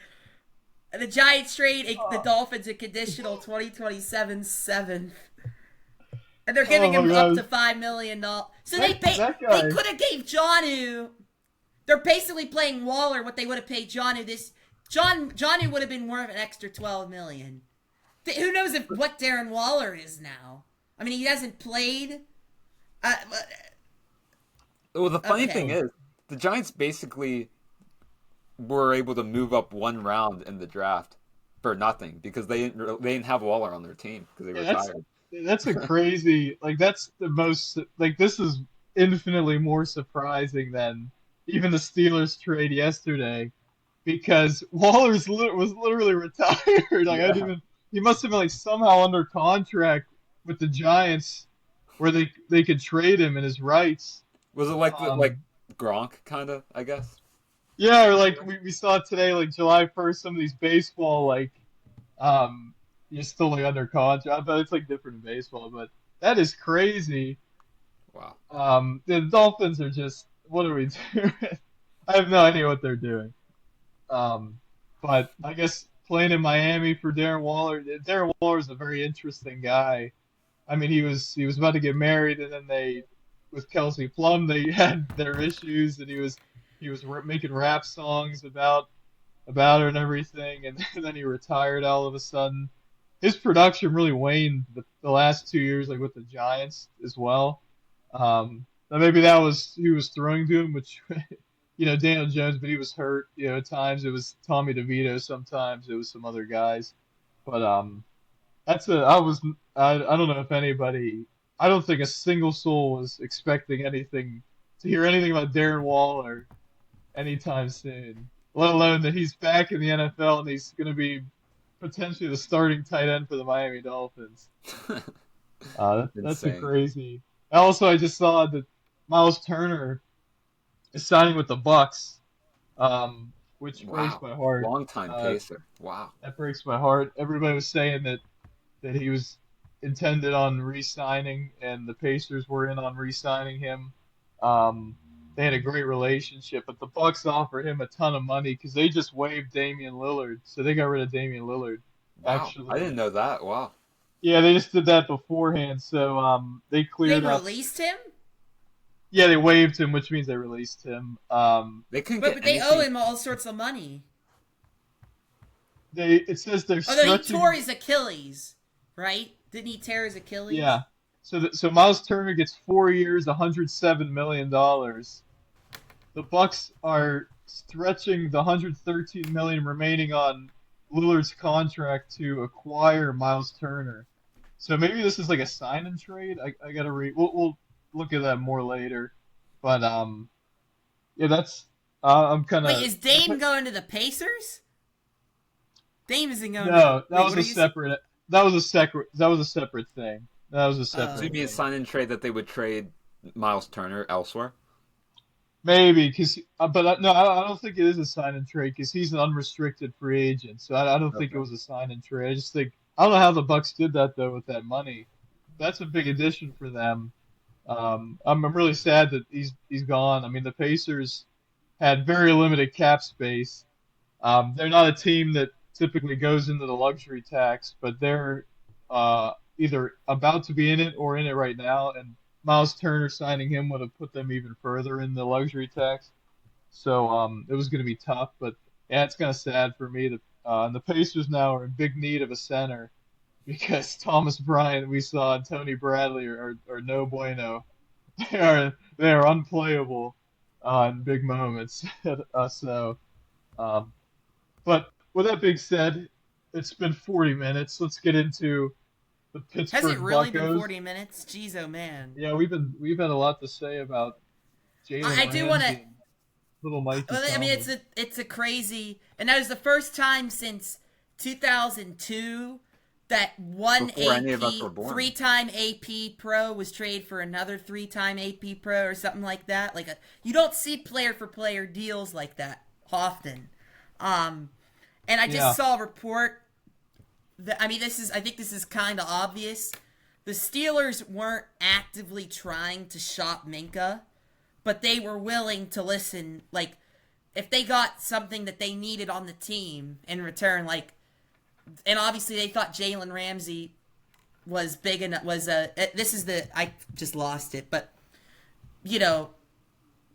And the Giants trade the Dolphins a conditional 2027 seventh. And they're giving Oh him my up God. to $5 million. So That they guy. could have gave Jonnu. They're basically playing Waller what they would have paid Jonnu this. Jonnu would have been worth an extra 12 million. Who knows what Darren Waller is now? I mean, he hasn't played. Well, the funny Okay. thing is, the Giants basically were able to move up one round in the draft for nothing because they didn't have Waller on their team because they Yeah, retired. that's a crazy, like, that's the most, like, this is infinitely more surprising than even the Steelers trade yesterday, because was literally retired. Like, I didn't Yeah. even, he must have been like somehow under contract with the Giants where they could trade him in his rights. Was it like Um, Gronk kind of? I guess. yeah, or like we saw today, like July 1st, some of these baseball, like, um, you're still like under contract, but it's like different in baseball. But that is crazy. Wow. The Dolphins are just, what are we doing? I have no idea what they're doing. Um, but I guess playing in Miami for Darren Waller. Darren Waller is a very interesting guy. I mean, he was about to get married, and then with Kelsey Plum, they had their issues, and he was making rap songs about her and everything, and then he retired all of a sudden. His production really waned the last 2 years, like with the Giants as well. Now maybe that was who was throwing to him, which Daniel Jones, but he was hurt. At times it was Tommy DeVito, sometimes it was some other guys. But I don't know if anybody I don't think a single soul was expecting anything to hear anything about Darren Waller anytime soon. Let alone that he's back in the NFL and he's going to be potentially the starting tight end for the Miami Dolphins. That's a Insane. crazy. Also, I just saw that Miles Turner is signing with the Bucks, which breaks Wow. my heart. Long time pacer. Wow. That breaks my heart. Everybody was saying that he was intended on re-signing, and the Pacers were in on re-signing him. Um, they had a great relationship, but the Bucks offered him a ton of money because they just waived Damian Lillard, so they got rid of Damian Lillard. Wow. I Actually, didn't know that. Wow. yeah, they just did that beforehand, so they They cleared up. released him, Yeah, they waived him, which means they released him. They couldn't but get they owe anything. him all sorts of money. It says they're Although he tore stretching. his Achilles, right? Didn't he tear his Achilles? Yeah, so Miles Turner gets 4 years, $107 million. The Bucks are stretching the 113 million remaining on Lillard's contract to acquire Miles Turner. So maybe this is like a sign and trade. I gotta read. We'll look at that more later. But yeah, that's I'm kind Wait, of is Dame going to the Pacers? Dame isn't going to. no. That Wait, was what are a you? separate. That was a separate thing. That was a So separate you mean a thing. sign and trade that they would trade Miles Turner elsewhere? Maybe because, but no, I don't think it is a sign and trade because he's an unrestricted free agent. So I don't think it Okay. was a sign and trade. I just think I don't know how the Bucks did that though with that money. That's a big addition for them. I'm really sad that he's gone. I mean, the Pacers had very limited cap space. They're not a team that typically goes into the luxury tax, but they're either about to be in it or in it right now. And Miles Turner signing him would have put them even further in the luxury tax. So it was going to be tough. But yeah, it's kind of sad for me that and the Pacers now are in big need of a center because Thomas Bryant, we saw, and Tony Bradley are no bueno. They are unplayable in big moments. So. Um, but with that being said, it's been 40 minutes. Let's get into the Has it Pittsburgh really been Buccos. 40 minutes? Jeez, oh man. Yeah, we've had a lot to say about Jalen I do want to. Ramsey and little Mikey I mean, Thomas. it's a crazy, and that was the first time since 2002 that one Before any of us AP were born. three-time AP Pro was traded for another three-time AP Pro or something like that. You don't see player-for-player deals like that often. And I just Yeah, saw a report that I think this is kind of obvious. The Steelers weren't actively trying to shop Minkah, but they were willing to listen. Like, if they got something that they needed on the team in return, and obviously they thought Jalen Ramsey was big enough. I just lost it, but you know,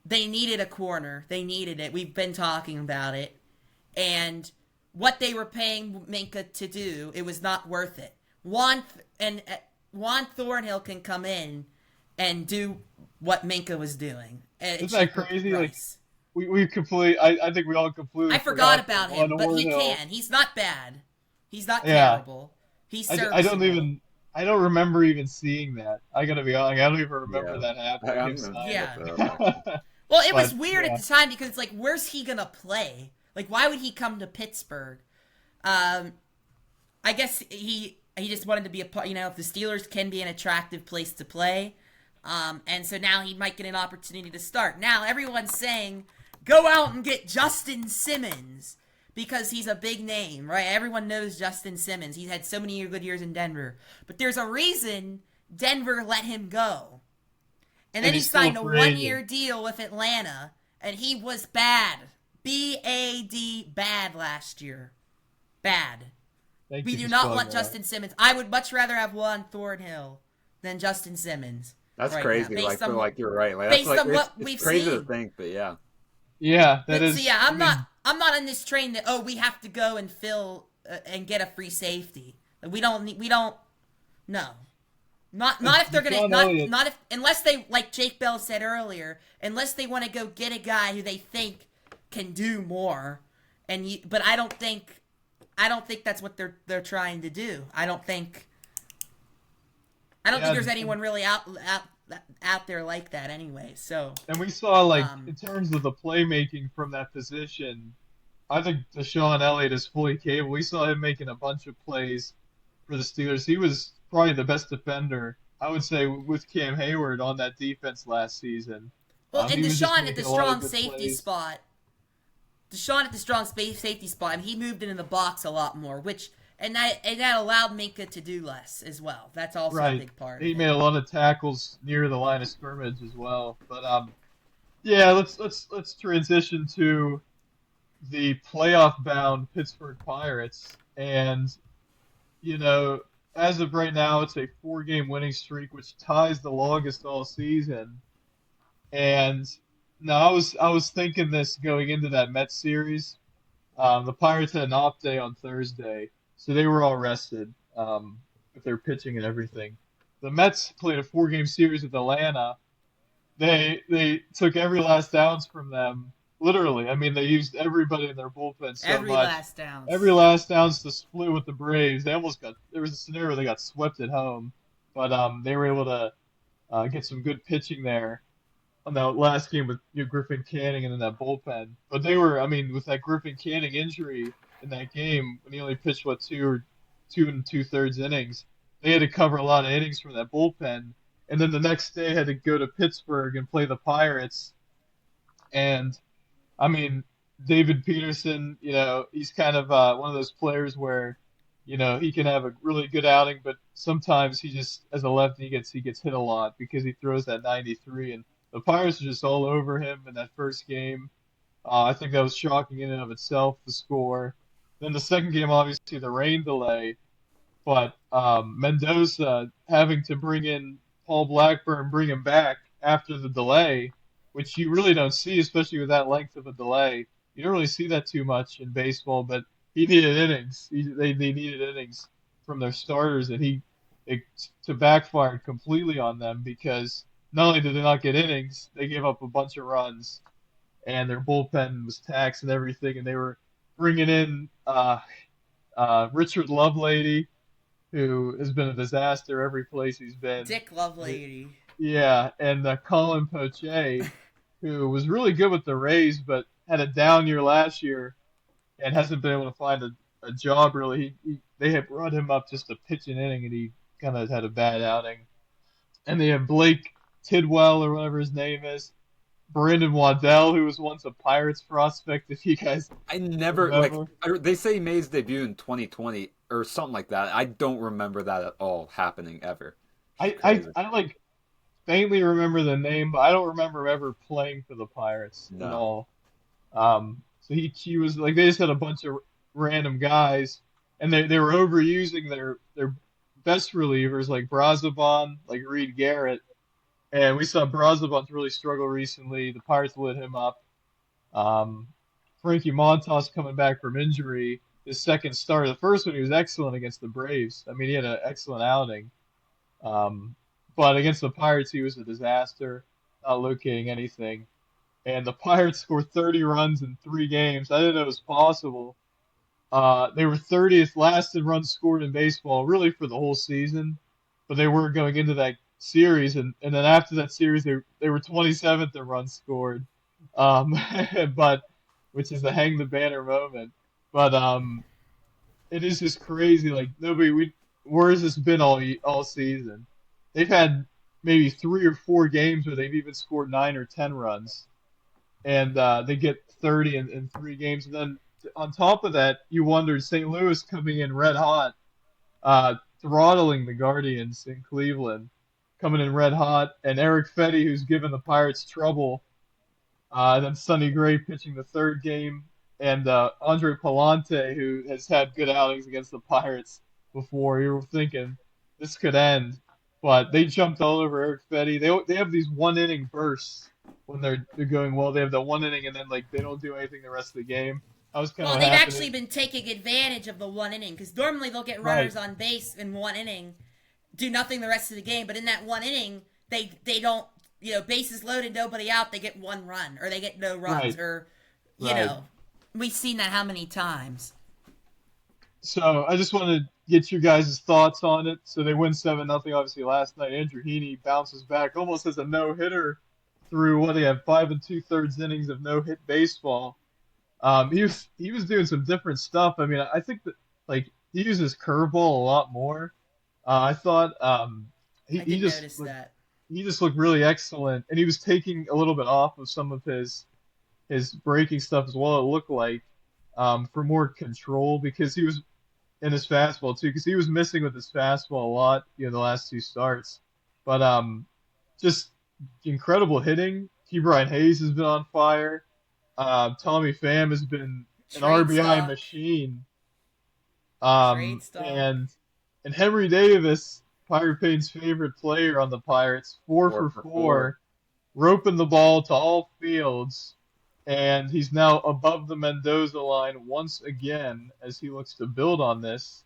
they needed a corner. They needed it. We've been talking about it, and what they were paying Minkah to do, it was not worth it. Juan Thornhill can come in and do what Minkah was doing at a isn't that cheaper crazy? Like price. we completely. I think we all completely I forgot forgot that about him, Juan but he Thornhill. can. He's not bad. He's not Yeah, terrible. He's I don't serviceable. even. I don't remember even seeing that. I gotta be honest. I don't even remember Yeah. that I, happening. I'm Him gonna signing. Yeah. look that up actually. Well, it was But weird at yeah, the time because it's like, where's he gonna play? Like, why would he come to Pittsburgh? Um, I guess he just wanted to be a part. You know, if the Steelers can be an attractive place to play, and so now he might get an opportunity to start. Now everyone's saying, go out and get Justin Simmons because he's a big name, right? Everyone knows Justin Simmons. He's had so many good years in Denver, but there's a reason Denver let him go. And then and he he's still a signed a free agent. 1-year deal with Atlanta, and he was bad. BAD, bad last year. Bad. Thank We you do for not spelling want that out. Justin Simmons. I would much rather have Juan Thornhill than Justin Simmons That's right now, crazy. Like, feel like you're right. Like that's based like on what it's we've crazy to seen. think, but yeah. Yeah, that But so is. yeah, I mean, I'm not on this train that we have to go and fill and get a free safety. We don't no. Not if they're gonna John Elliott. not if unless they, like Jake Bell said earlier, unless they want to go get a guy who they think can do more. But I don't think that's what they're trying to do. I don't think I don't think Yeah, there's anyone really out there like that anyway. So, and we saw like um, in terms of the playmaking from that position, I think Deshaun Elliott is fully capable. We saw him making a bunch of plays for the Steelers. He was probably the best defender, I would say, with Cam Hayward on that defense last season. well, and He was just Deshaun at the making a lot of strong good safety plays. spot. Deshaun at the strong space safety spot, and he moved into the box a lot more, and that allowed Minkah to do less as well. That's also a Right. big part of He it. made a lot of tackles near the line of scrimmage as well. But yeah, let's transition to the playoff bound Pittsburgh Pirates. And you know, as of right now, it's a 4 game winning streak, which ties the longest all season. And now I was thinking this going into that Mets series. The Pirates had an off day on Thursday, so they were all rested with their pitching and everything. The Mets played a 4 game series with Atlanta. They took every last ounce from them, literally. I mean, they used everybody in their bullpen so Every much. last Every ounce. last ounce to split with the Braves. They almost got there was a scenario where they got swept at home, but they were able to get some good pitching there on that last game with Griffin Canning and in that bullpen. But they were, I mean, with that Griffin Canning injury in that game, when he only pitched what 2 and 2/3 innings, they had to cover a lot of innings from that bullpen. And then the next day had to go to Pittsburgh and play the Pirates. And I mean, David Peterson, he's kind of one of those players where, he can have a really good outing, but sometimes he just, as a lefty, he gets hit a lot because he throws that 93, and the Pirates are just all over him in that first game. I think that was shocking in and of itself, the score. Then the second game, obviously, the rain delay, but Mendoza having to bring in Paul Blackburn, bring him back after the delay, which you really don't see, especially with that length of a delay. You don't really see that too much in baseball, but he needed innings. They needed innings from their starters, and it to backfired completely on them because not only did they not get innings, they gave up a bunch of runs, and their bullpen was taxed and everything, and they were bringing in Richard Lovelady, who has been a disaster every place he's been. Dick Lovelady. Yeah, and Colin Poche, who was really good with the Rays, but had a down year last year and hasn't been able to find a job really. They had brought him up just to pitch an inning, and he kind of had a bad outing. And they have Blake Tidwell or whatever his name is, Brandon Waddell, who was once a Pirates prospect. If you guys I never remember, they say he made his debut in 2020 or something like that. I don't remember that at all happening ever. I I, Crazy. I like faintly remember the name, but I don't remember ever playing for the Pirates at No. all. So he was like they just had a bunch of random guys, and they were overusing their best relievers like Brazoban, like Reed Garrett, and we saw Brazoban's really struggle recently. The Pirates lit him up. Um, Frankie Montas coming back from injury, his second start. The first one he was excellent against the Braves. I mean he had an excellent outing. Um, but against the Pirates he was a disaster, not locating anything. And the Pirates scored 30 runs in 3 games. I didn't know it was possible. They were 30th last in runs scored in baseball, really for the whole season. But they were going into that series, and then after that series, they were 27th in runs scored. Um, but which is the hang the banner moment. But it is just crazy. Like where has this been all season? They've had maybe 3 or 4 games where they've even scored 9 or 10 runs, and they get 30 in 3 games. And then on top of that, you wondered St. Louis coming in red hot, throttling the Guardians in Cleveland, coming in red hot, and Eric Fetty, who's given the Pirates trouble, and then Sonny Gray pitching the third game, and Andre Palante, who has had good outings against the Pirates before. You were thinking this could end, but they jumped all over Eric Fetty. They have these 1 inning bursts when they're going well. They have the 1 inning, and then like they don't do anything the rest of the game. That was kind of Well, what they've happened. actually been taking advantage of the 1 inning because normally they'll get Right, runners on base in 1 inning, do nothing the rest of the game. But in that 1 inning, they don't, bases loaded, nobody out, they get 1 run or they get no runs right, or, you right. know, we've seen that how many times. So I just want to get your guys' thoughts on it. So they win 7-0 obviously last night. Andrew Heaney bounces back almost as a no hitter through what they have 5 2/3 innings of no hit baseball. He was doing some different stuff. I mean, I think that like he uses curveball a lot more. I thought he I he did just notice looked, that. he just looked really excellent, and he was taking a little bit off of some of his breaking stuff as well. It looked like for more control because he was in his fastball too because he was missing with his fastball a lot, the last two starts. But just incredible hitting. T. Brian Hayes has been on fire. Tommy Pham has been an Trade RBI stock. machine. Trade stock. And Henry Davis, Pirate Payne's favorite player on the Pirates, four Four for for four. four, roping the ball to all fields, and he's now above the Mendoza line once again as he looks to build on this.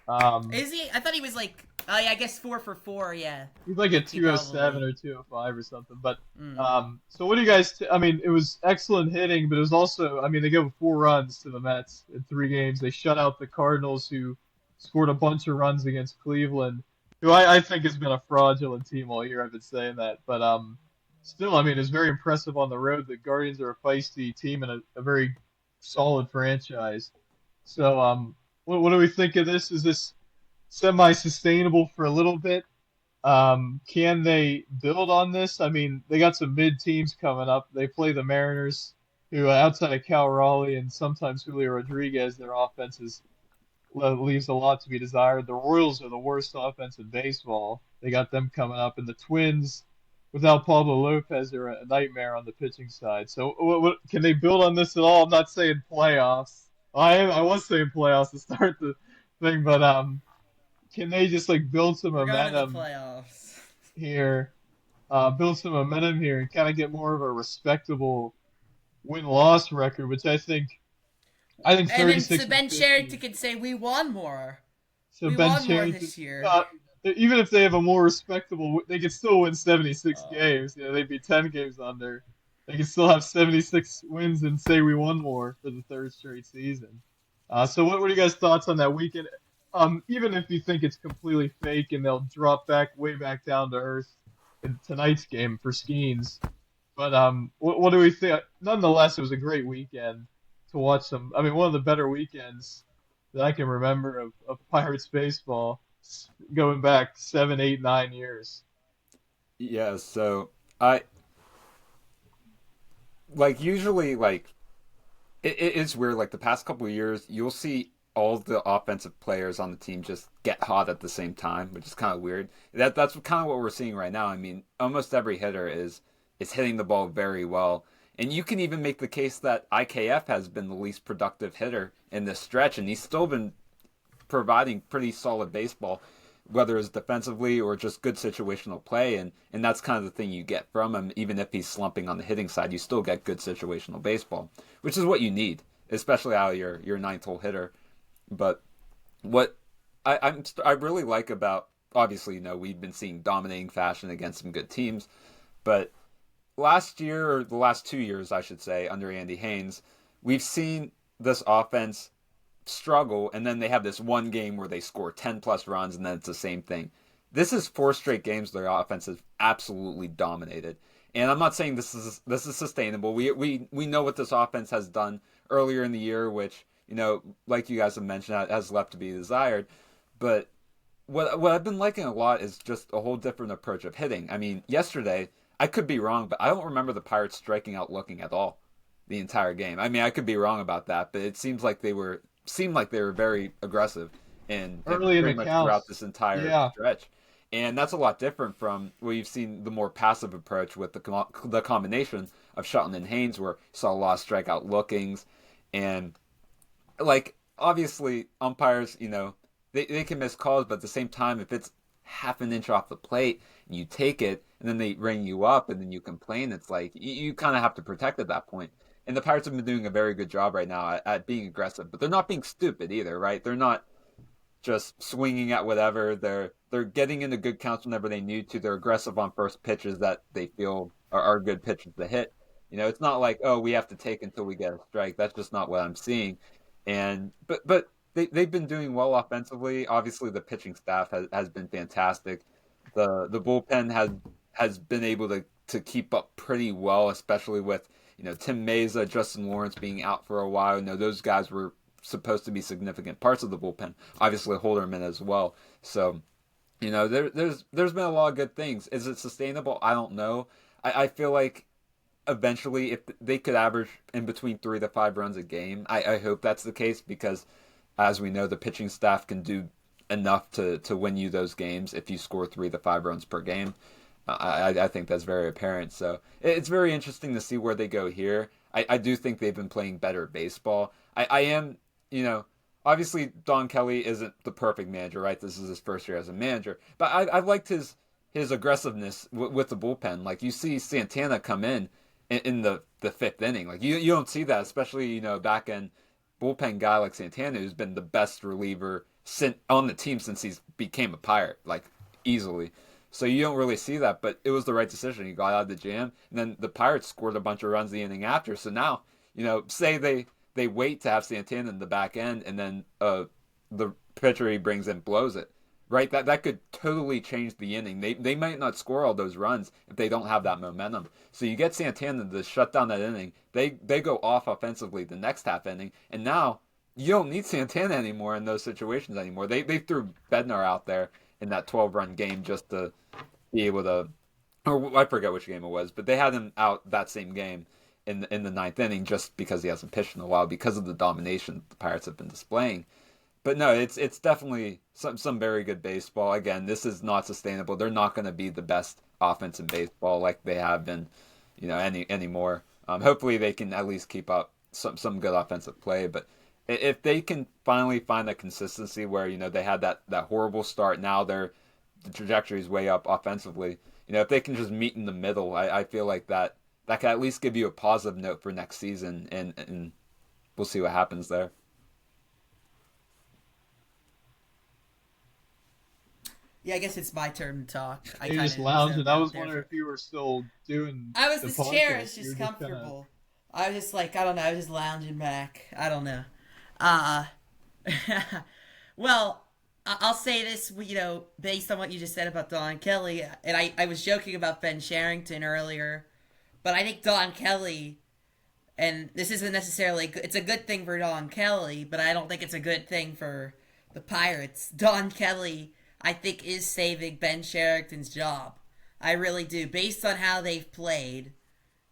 Um, Is he? I thought he was like. Oh yeah, I guess 4 for 4. Yeah, he's like a he 207 probably. or 205 or something. But Mm. so what do you guys? I mean, it was excellent hitting, but it was also. I mean, they gave 4 runs to the Mets in 3 games. They shut out the Cardinals, who scored a bunch of runs against Cleveland, who I think has been a fraudulent team all year. I've been saying that, but still, I mean, it's very impressive on the road. The Guardians are a feisty team and a very solid franchise. So what do we think of this? Is this semi-sustainable for a little bit? Can they build on this? I mean, they got some mid teams coming up. They play the Mariners, who outside of Cal Raleigh and sometimes Julio Rodriguez, their offense leaves a lot to be desired. The Royals are the worst offense in baseball. They got them coming up, and the Twins, without Pablo Lopez, are a nightmare on the pitching side. So, can they build on this at all? I'm not saying playoffs. I was saying playoffs to start the thing, but can they just like build some We're going to the momentum playoffs. here? Build some momentum here and kind of get more of a respectable win-loss record, which I think And then 36 so and Ben 50. Sherrington could say we won more. So We Ben won more Cherington, this year. uh, even if they have a more respectable, they could still win 76 Oh. games. They'd be 10 games under. They could still have 76 wins and say we won more for the third straight season. So what are you guys' thoughts on that weekend? Even if you think it's completely fake and they'll drop back way back down to earth in tonight's game for Skeens. But what do we think? Nonetheless, it was a great weekend to watch some. I mean, one of the better weekends that I can remember of Pirates baseball going back 7, 8, 9 years. Yeah, so I like usually like it is weird. Like the past couple of years, you'll see all the offensive players on the team just get hot at the same time, which is kind of weird. That's kind of what we're seeing right now. I mean, almost every hitter is hitting the ball very well, and you can even make the case that IKF has been the least productive hitter in this stretch, and he's still been providing pretty solid baseball, whether it's defensively or just good situational play, and that's kind of the thing you get from him. Even if he's slumping on the hitting side, you still get good situational baseball, which is what you need, especially out of your ninth hole hitter. But what I really like about, obviously, we've been seeing dominating fashion against some good teams, but last year, or the last 2 years, I should say, under Andy Haynes, we've seen this offense struggle, and then they have this one game where they score 10 plus runs, and then it's the same thing. This is four straight games their offense has absolutely dominated. And I'm not saying this is sustainable. We know what this offense has done earlier in the year, which, like you guys have mentioned, has left to be desired. But what I've been liking a lot is just a whole different approach of hitting. I mean, yesterday, I could be wrong, but I don't remember the Pirates striking out looking at all the entire game. I mean, I could be wrong about that, but it seemed like they were very aggressive and Early in pretty the much throughout counts. this entire Yeah. stretch. And that's a lot different from what you've seen the more passive approach with the combination of Shelton and Haynes, where you saw a lot of strikeout lookings. And, like, obviously, umpires, they can miss calls, but at the same time, if it's half an inch off the plate and you take it and then they ring you up and then you complain, it's like you kind of have to protect at that point. And the Pirates have been doing a very good job right now at being aggressive, but they're not being stupid either, right? They're not just swinging at whatever. They're getting into good counts whenever they need to. They're aggressive on first pitches that they feel are good pitches to hit. It's not like, oh, we have to take until we get a strike. That's just not what I'm seeing. And but they've been doing well offensively. Obviously, the pitching staff has been fantastic. The bullpen has been able to keep up pretty well, especially with Tim Mesa, Justin Lawrence being out for a while. Those guys were supposed to be significant parts of the bullpen. Obviously, Holderman as well. So there's been a lot of good things. Is it sustainable? I don't know. I feel like eventually, if they could average in between 3 to 5 runs a game, I hope that's the case because, as we know, the pitching staff can do enough to win you those games if you score 3 to 5 runs per game. I think that's very apparent. So it's very interesting to see where they go here. I do think they've been playing better baseball. I am, obviously Don Kelly isn't the perfect manager, right? This is his first year as a manager, but I've liked his aggressiveness with the bullpen. Like you see Santana come in the fifth inning. Like you don't see that, especially back end bullpen guy like Santana, who's been the best reliever on the team since he's became a Pirate, like easily. So you don't really see that, but it was the right decision. He got out of the jam, and then the Pirates scored a bunch of runs the inning after. So now, say they wait to have Santana in the back end, and then the pitcher he brings in blows it. Right, that could totally change the inning. They might not score all those runs if they don't have that momentum. So you get Santana to shut down that inning. They go off offensively the next half inning, and now you don't need Santana anymore in those situations anymore. They threw Bednar out there in that 12-run game just to be able to, or I forget which game it was, but they had him out that same game in the ninth inning just because he hasn't pitched in a while because of the domination the Pirates have been displaying. But no, it's definitely some very good baseball. Again, this is not sustainable. They're not going to be the best offense in baseball like they have been, anymore. Hopefully, they can at least keep up some good offensive play. But if they can finally find that consistency where they had that horrible start, now the trajectory is way up offensively. If they can just meet in the middle, I feel like that can at least give you a positive note for next season, and we'll see what happens there. Yeah, I guess it's my turn to talk. I You're kind just of lounging. zoned I out was there wondering for. if you were still doing I was the this chair podcast. is You're just just kind of. comfortable. I was just like I don't know. I was just lounging back. I don't know. Uh, well, I'll say this. Based on what you just said about Don Kelly, and I was joking about Ben Sherrington earlier, but I think Don Kelly, and this isn't necessarily good. It's a good thing for Don Kelly, but I don't think it's a good thing for the Pirates. Don Kelly, I think, is saving Ben Sherrington's job. I really do. Based on how they've played,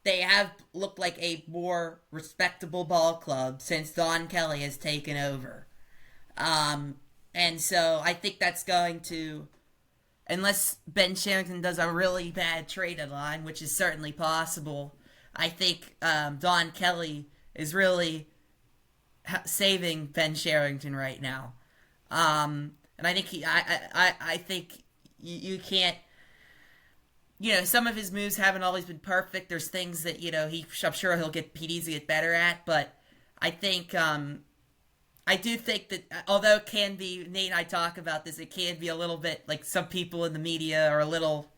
they have looked like a more respectable ball club since Don Kelly has taken over. Um, and so I think that's going to, unless Ben Sherrington does a really bad trade deadline, which is certainly possible, I think Don Kelly is really saving Ben Sherrington right now. And I think I think you can't. Some of his moves haven't always been perfect. There's things that I'm sure he needs to get better at. But I think I do think that although it can be, Nate and I talk about this, it can be a little bit like some people in the media are a little,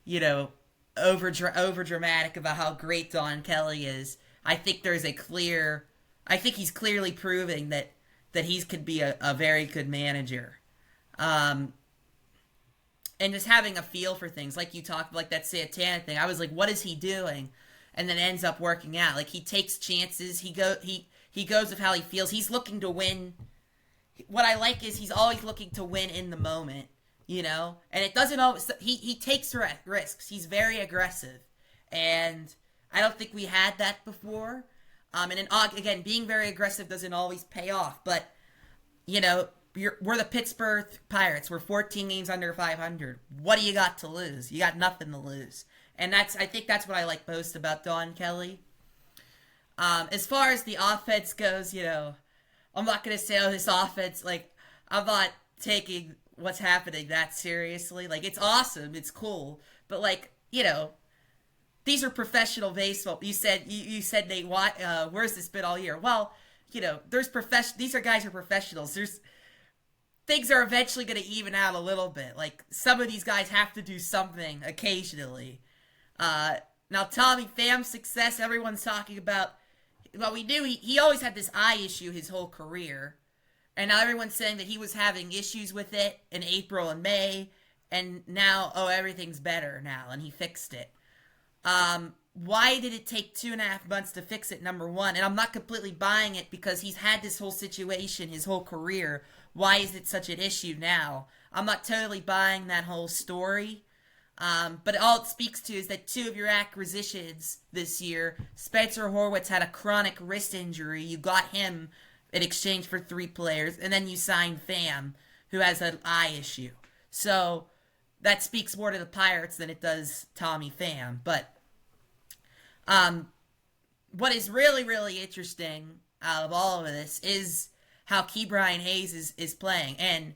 you know, over dramatic about how great Don Kelly is. I think I think he's clearly proving that he could be a very good manager. Um, and just having a feel for things, like you talked, like that Santana thing. I was like, what is he doing? And then it ends up working out. Like he takes chances. He goes with how he feels. He's looking to win. What I like is he's always looking to win in the moment, And it doesn't always. He takes risks. He's very aggressive, and I don't think we had that before. Again, being very aggressive doesn't always pay off, but we're the Pittsburgh Pirates. We're 14 games under 500. What do you got to lose? You got nothing to lose, and I think that's what I like most about Don Kelly. As far as the offense goes, I'm not gonna say this offense. Like, I'm not taking what's happening that seriously. Like, it's awesome, it's cool, but these are professional baseball. You said Nate, where's this been all year? Well, there's These are guys who are professionals. There's things are eventually going to even out a little bit. Like, some of these guys have to do something occasionally. Now, Tommy Pham's success, everyone's talking about. Well, we knew he always had this eye issue his whole career, And now everyone's saying that he was having issues with it in April and May, and now, oh, everything's better now, and he fixed it. Why did it take 2.5 months to fix it, number one? And I'm not completely buying it because he's had this whole situation his whole career. Why is it such an issue now? I'm not totally buying that whole story. But all it speaks to is that two of your acquisitions this year, Spencer Horwitz had a chronic wrist injury. You got him in exchange for 3 players, and then you signed Pham, who has an eye issue. So that speaks more to the Pirates than it does Tommy Pham. But what is really, really interesting out of all of this is how Ke'Bryan Hayes is playing and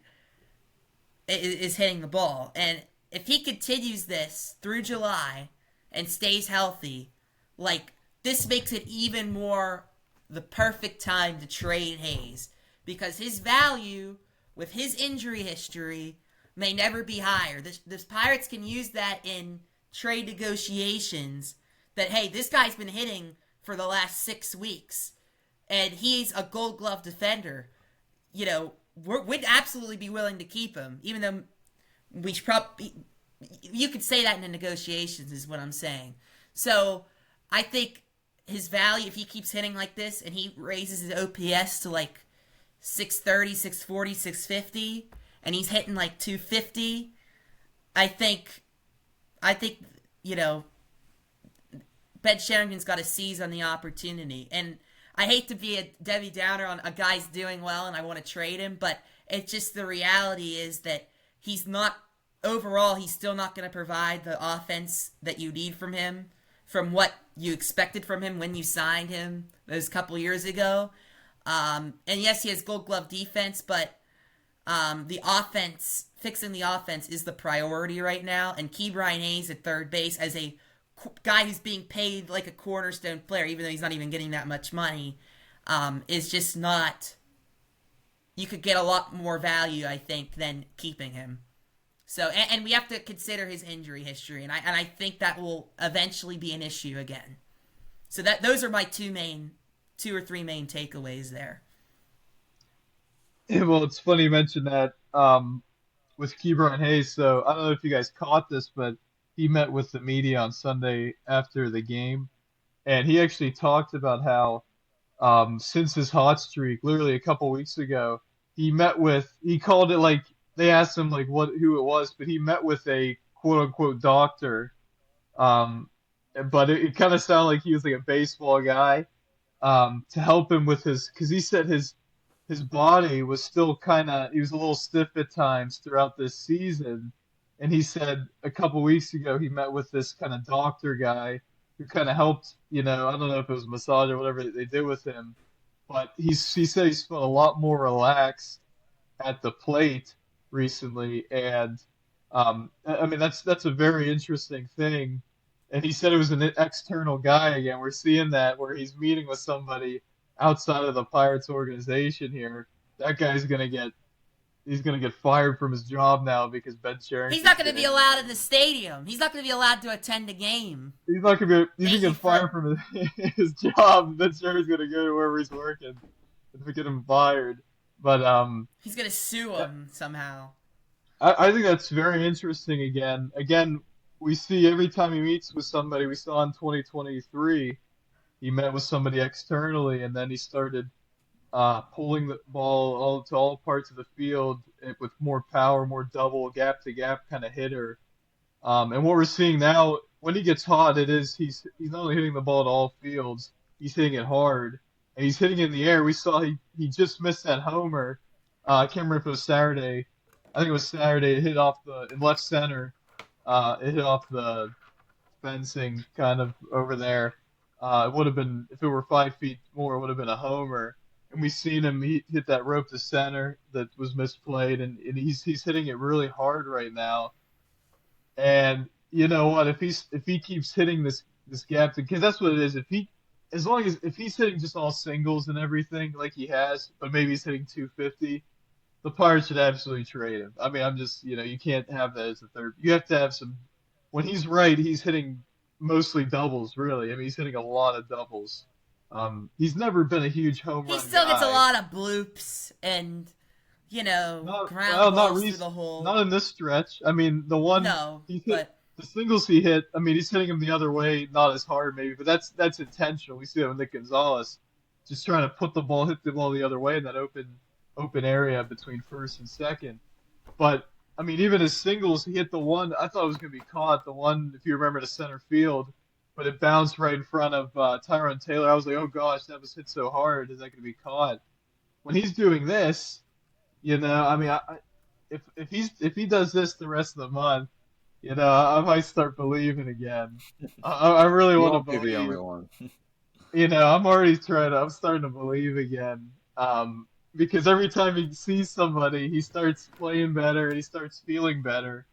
is hitting the ball. And if he continues this through July and stays healthy, like, this makes it even more the perfect time to trade Hayes, because his value with his injury history may never be higher. The Pirates can use that in trade negotiations that, hey, this guy's been hitting for the last 6 weeks, and he's a Gold Glove defender. You know, we'd absolutely be willing to keep him, even though we should probably... You could say that in the negotiations, is what I'm saying. So I think his value, if he keeps hitting like this and he raises his OPS to like 630, 640, 650, and he's hitting like 250, I think, you know, Ben Sherrington's got to seize on the opportunity. And I hate to be a Debbie Downer on a guy's doing well and I want to trade him, but it's just the reality is that he's not, overall, he's still not going to provide the offense that you need from him, from what you expected from him when you signed him those couple years ago. And yes, he has Gold Glove defense, but the offense, fixing the offense is the priority right now. And Ke'Bryan Hayes at third base as a guy who's being paid like a cornerstone player, even though he's not even getting that much money, is just not... You could get a lot more value, I think, than keeping him. So, and we have to consider his injury history, and I think that will eventually be an issue again. So those are my two or three main takeaways there. Yeah, well, it's funny you mentioned that with Ke'Bryan Hayes. So I don't know if you guys caught this, but he met with the media on Sunday after the game, and he actually talked about how since his hot streak, literally a couple weeks ago, he called it like, they asked him like who it was, but he met with a quote unquote doctor. But it kind of sounded like he was like a baseball guy to help him with because he said his body was still he was a little stiff at times throughout this season, and he said a couple weeks ago he met with this kind of doctor guy who kind of helped. I don't know if it was a massage or whatever they did with him, but he said he's felt a lot more relaxed at the plate recently, and I mean that's a very interesting thing. And he said it was an external guy again. We're seeing that where he's meeting with somebody outside of the Pirates organization here. That guy's gonna get fired from his job now because Ben Sherrington. He's not going to be allowed in the stadium. He's not going to be allowed to attend a game. He's not going to be. He's going to get fired from his job. Ben Sherrington's going to go to wherever he's working and get him fired. But he's going to sue him somehow. I think that's very interesting. Again, we see every time he meets with somebody. We saw in 2023, he met with somebody externally, and then he started pulling the ball to all parts of the field with more power, more double, gap-to-gap kind of hitter. And what we're seeing now, when he gets hot, he's not only hitting the ball to all fields, he's hitting it hard, and he's hitting it in the air. We saw he just missed that homer. I can't remember if it was Saturday. I think it was Saturday. It hit in left center. It hit off the fencing kind of over there. It would have been, if it were 5 feet more, it would have been a homer. And we've seen him hit that rope to center that was misplayed, and he's hitting it really hard right now. And you know what? If he keeps hitting this gap, because that's what it is. If he's hitting just all singles and everything like he has, but maybe he's hitting 250, the Pirates should absolutely trade him. I mean, I'm just you can't have that as a third. You have to have some. When he's right, he's hitting mostly doubles. Really, I mean, he's hitting a lot of doubles. He's never been a huge home He run still gets a guy. lot of bloops and Not ground well, not balls through recent, the hole. not in this stretch. I mean, the one No, he hit, but the singles he hit. I mean, he's hitting them the other way, not as hard maybe, but that's intentional. We see that with Nick Gonzalez, just trying to hit the ball the other way in that open area between first and second. But I mean, even his singles, he hit the one. I thought it was going to be caught. The one, if you remember, to center field, but it bounced right in front of Tyrone Taylor. I was like, oh gosh, that was hit so hard. Is that going to be caught? When he's doing this, I mean, if he does this the rest of the month, I might start believing again. I really You want to won't be the believe. only one. I'm starting to believe again. Because every time he sees somebody, he starts playing better and he starts feeling better.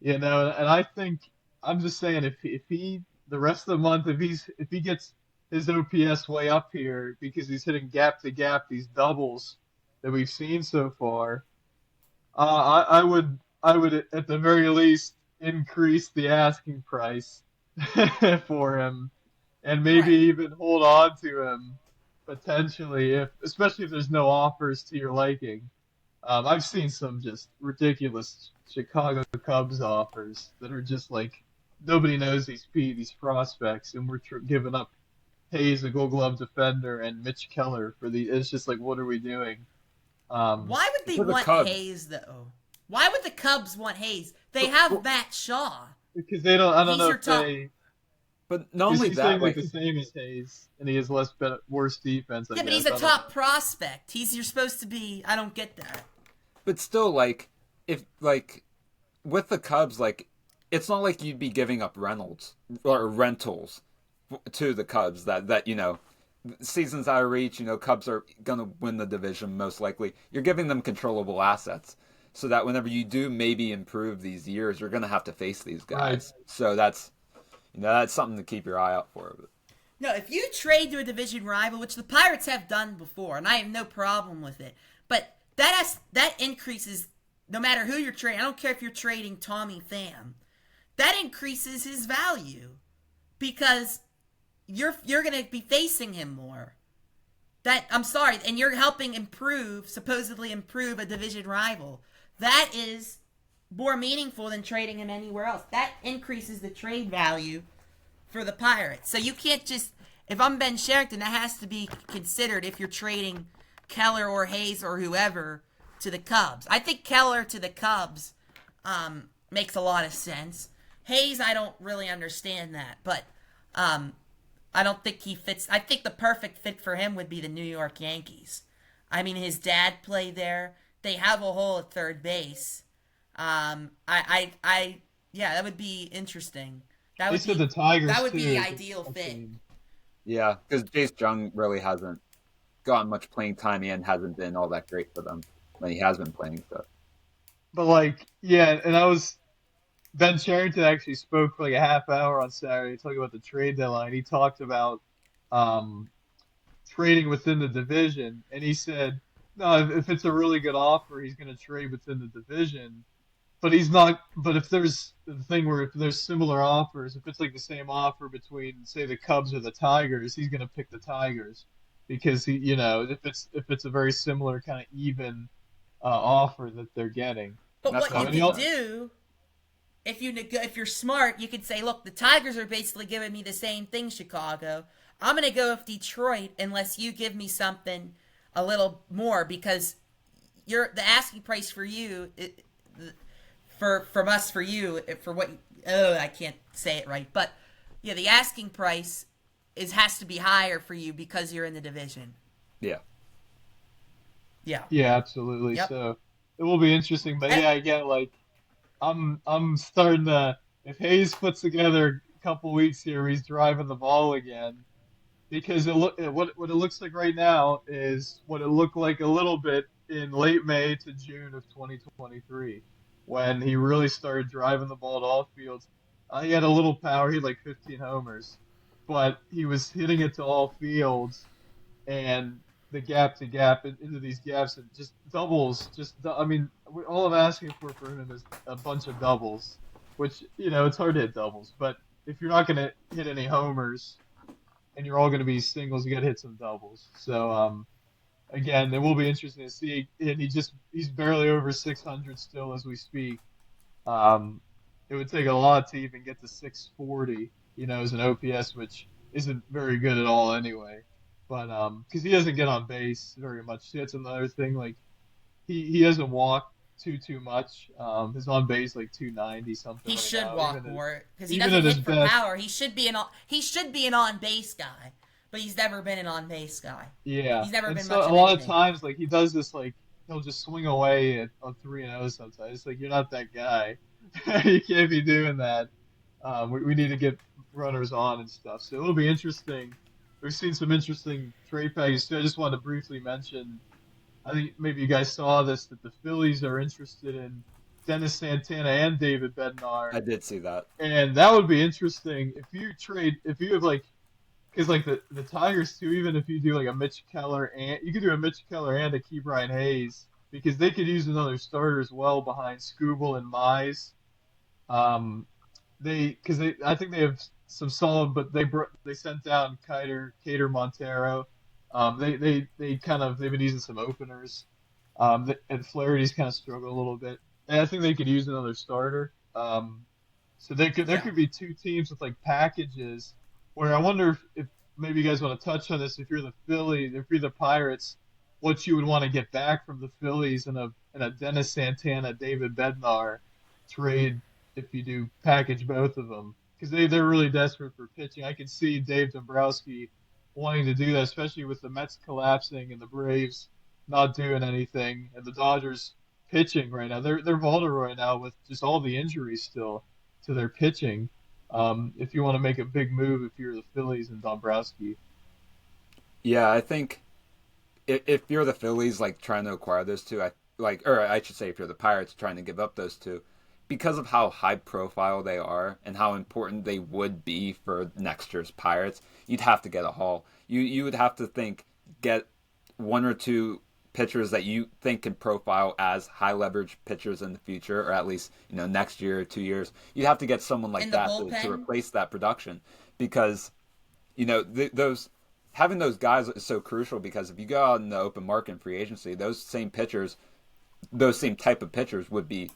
And I think I'm just saying if he the rest of the month if he gets his OPS way up here because he's hitting gap to gap these doubles that we've seen so far, I would at the very least increase the asking price for him and maybe right. even hold on to him potentially if especially if there's no offers to your liking. I've seen some just ridiculous Chicago Cubs offers that are just like nobody knows these prospects, and we're giving up Hayes, a Gold Glove defender, and Mitch Keller for the. It's just like, what are we doing? Um, Why would they For the want Cubs. Hayes though? Why would the Cubs want Hayes? They But, have but, Matt Shaw. because they don't. I don't He's know your if top. they. but not Is only he saying that, like like, the same as Hayes, and he has worse defense? I Yeah, but he's guess a I don't top know. prospect. You're supposed to be. I don't get that. but still, like, if like with the Cubs, like, it's not like you'd be giving up Reynolds or rentals to the Cubs. That seasons out of reach. Cubs are gonna win the division most likely. You're giving them controllable assets, so that whenever you do maybe improve these years, you're gonna have to face these Right. guys. So that's something to keep your eye out for. No, if you trade to a division rival, which the Pirates have done before, and I have no problem with it, but that increases no matter who you're trading. I don't care if you're trading Tommy Pham. That increases his value because you're going to be facing him more. That I'm sorry, and you're helping supposedly improve a division rival. That is more meaningful than trading him anywhere else. That increases the trade value for the Pirates. So you can't just, if I'm Ben Sherrington, that has to be considered if you're trading Keller or Hayes or whoever to the Cubs. I think Keller to the Cubs makes a lot of sense. Hayes, I don't really understand that, but I don't think he fits. I think the perfect fit for him would be the New York Yankees. I mean, his dad played there. They have a hole at third base. Yeah, that would be interesting. They said the Tigers That would too. be the is ideal a fit. team. Yeah, because Jace Jung really hasn't gotten much playing time and hasn't been all that great for them when he has been playing. So But like, yeah, and Ben Cherington actually spoke for like a half hour on Saturday talking about the trade deadline. He talked about um, trading within the division, and he said, no, if it's a really good offer, he's going to trade within the division. But he's not. But if there's the thing where if there's similar offers, if it's like the same offer between say the Cubs or the Tigers, he's going to pick the Tigers because if it's a very similar kind of even offer that they're getting. But that's what you So, not and could he'll, do, if you're smart, you could say, look, the Tigers are basically giving me the same thing, Chicago. I'm going to go with Detroit unless you give me something a little more because the asking price for you from us for you for what I can't say it right, but yeah, the asking price has to be higher for you because you're in the division. yeah, Yeah. yeah, absolutely. Yep. So it will be interesting. But And yeah, again, like I'm starting to if Hayes puts together a couple weeks here, he's driving the ball again because what it looks like right now is what it looked like a little bit in late May to June of 2023 when he really started driving the ball to all fields. He had a little power. He had like 15 homers, but he was hitting it to all fields and the gap to gap into these gaps and just doubles. I mean, all I'm asking for him is a bunch of doubles, which it's hard to hit doubles, but if you're not going to hit any homers and you're all going to be singles. You got to hit some doubles. So again, it will be interesting to see. And he's barely over 600 still as we speak. Um, it would take a lot to even get to 640, as an OPS, which isn't very good at all anyway. But because he doesn't get on base very much, that's another thing. Like he doesn't walk too much. His on base like 290 something He right should now. walk more because he Even doesn't at his hit for best, power. He should be an on base guy, but he's never been an on base guy. yeah. He's never And been so much a of lot of anything. times, like he does this, like he'll just swing away at on 3-0 sometimes. It's like you're not that guy. You can't be doing that. We need to get runners on and stuff. So it'll be interesting. We've seen some interesting trade packages too. I just wanted to briefly mention. I think maybe you guys saw this that the Phillies are interested in Dennis Santana and David Bednar, I did see that. and that would be interesting if you have like because like the Tigers too. Even if you do like a Mitch Keller and you could do a Mitch Keller and a Key Brian Hayes because they could use another starter as well behind Scooble and Mize. Um, I think they have some solid, but they sent down Cater Montero. They've been using some openers. And Flaherty's kind of struggled a little bit, and I think they could use another starter. So there Yeah. could be two teams with like packages where I wonder if maybe you guys want to touch on this. If you're the Phillies, if you're the Pirates, what you would want to get back from the Phillies in a Dennis Santana, David Bednar trade if you do package both of them because they're really desperate for pitching. I can see Dave Dombrowski wanting to do that, especially with the Mets collapsing and the Braves not doing anything, and the Dodgers pitching right now. They're vulnerable right now with just all the injuries still to their pitching. If you want to make a big move, if you're the Phillies and Dombrowski, Yeah, I think if you're the Phillies, like trying to acquire those two, or I should say, if you're the Pirates trying to give up those two, because of how high profile they are and how important they would be for next year's Pirates, you'd have to get a haul. You would have to get one or two pitchers that you think can profile as high leverage pitchers in the future, or at least next year or 2 years. You'd have to get someone like In the that to bullpen, replace that production because those having those guys is so crucial because if you go out in the open market and free agency, those same pitchers, those same type of pitchers would be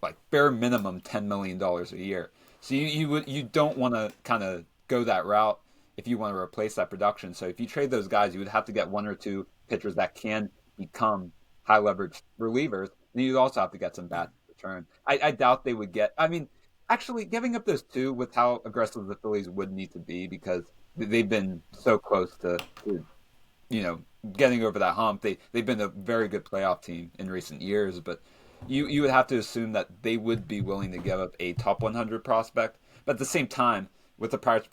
like bare minimum $10 million a year. So you don't want to kind of go that route if you want to replace that production. So if you trade those guys, you would have to get one or two pitchers that can become high leverage relievers. And you'd also have to get some bats in return. I doubt they would get. I mean, actually, giving up those two with how aggressive the Phillies would need to be because they've been so close to you know getting over that hump. They've been a very good playoff team in recent years, but you would have to assume that they would be willing to give up a top 100 prospect. But at the same time, with the Pirates'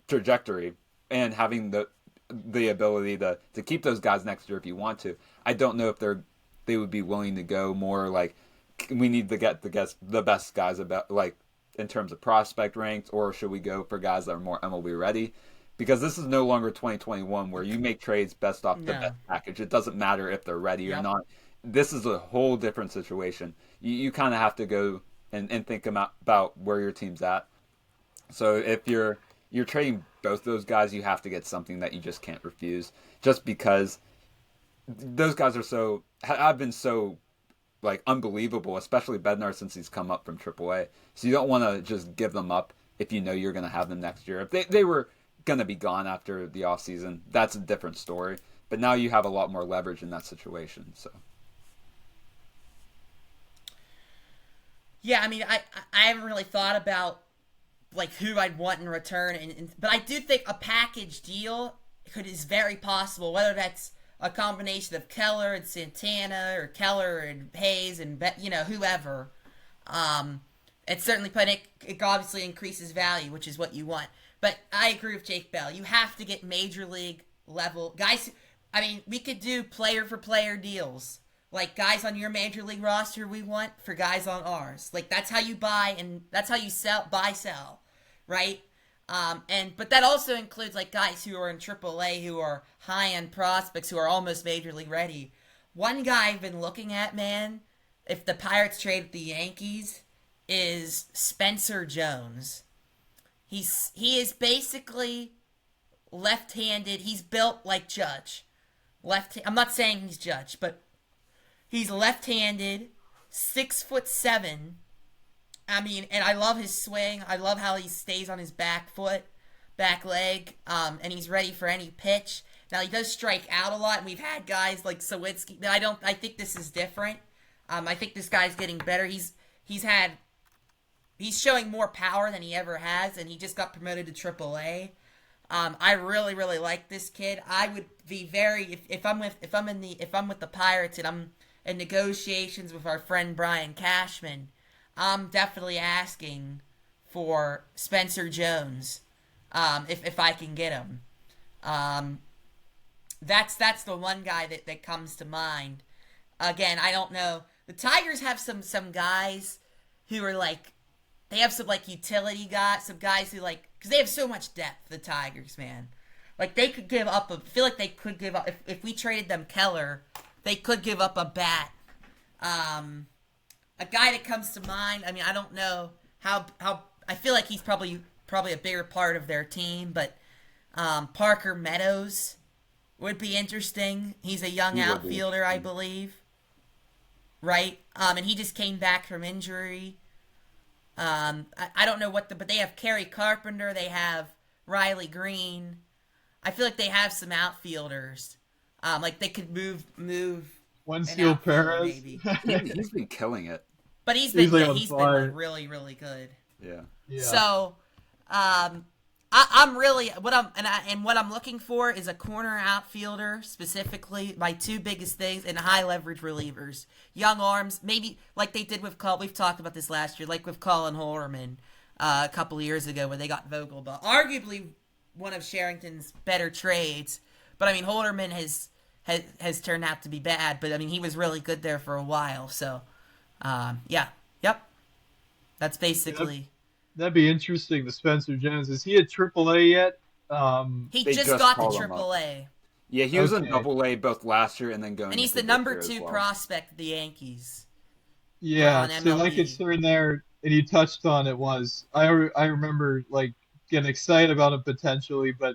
trajectory and having the ability to keep those guys next year if you want to, I don't know if they would be willing to go more like we need to get the best guys about like in terms of prospect ranks, or should we go for guys that are more MLB ready? Because this is no longer 2021 where you make trades best off the no. best package. It doesn't matter if they're ready or Yep. not. This is a whole different situation. You kind of have to go and think about where your team's at. So if you're trading both those guys, you have to get something that you just can't refuse. Just because those guys are have been so like unbelievable, especially Bednar since he's come up from AAA. So you don't want to just give them up if you know you're going to have them next year. If they were going to be gone after the offseason, that's a different story. But now you have a lot more leverage in that situation. So Yeah, I mean, I haven't really thought about like who I'd want in return, but I do think a package deal is very possible. Whether that's a combination of Keller and Santana, or Keller and Hayes and whoever. Um, it certainly, but it obviously increases value, which is what you want. But I agree with Jake Bell. You have to get major league level guys. I mean, we could do player for player deals. Like guys on your major league roster we want for guys on ours. Like that's how you buy and that's how you sell, right? But that also includes like guys who are in AAA who are high end prospects who are almost major league ready. One guy I've been looking at, man, if the Pirates trade with the Yankees, is Spencer Jones. He is basically left-handed. He's built like Judge. I'm not saying he's Judge, but he's left-handed, 6'7". I mean, and I love his swing. I love how he stays on his back leg, and he's ready for any pitch. Now he does strike out a lot, and we've had guys like Sawitsky. I think this is different. I think this guy's getting better. He's showing more power than he ever has, and he just got promoted to AAA. I really, really like this kid. I would be very if I'm with the Pirates and I'm in negotiations with our friend Brian Cashman, I'm definitely asking for Spencer Jones, if I can get him. That's the one guy that comes to mind. Again, I don't know. The Tigers have some guys who are like, they have some like utility guys, some guys who like, because they have so much depth. The Tigers, man, like they could give up. I feel like they could give up if we traded them Keller, they could give up a bat. A guy that comes to mind. I mean, I don't know how I feel like he's probably a bigger part of their team, but Parker Meadows would be interesting. He's a young outfielder, I believe. Right? And he just came back from injury. I don't know but they have Kerry Carpenter, they have Riley Green. I feel like they have some outfielders. Like they could move Wenzel Perez. Maybe. He's been killing it. But he's been like really, really good. Yeah. So, I'm really what I'm looking for is a corner outfielder specifically. My two biggest things and high leverage relievers, young arms, maybe like they did with We've talked about this last year, like with Colin Hollerman a couple of years ago when they got Vogelbach, arguably one of Sherrington's better trades. But I mean, Holderman has turned out to be bad, but I mean he was really good there for a while. So, that's basically. That'd be interesting. The Spencer Jones, is he at AAA yet? He just got to AAA. Yeah, he was in AA both last year and then going. And he's the number 2 prospect of the Yankees. Yeah, so my concern there, and you touched on it, was I remember like getting excited about him potentially, but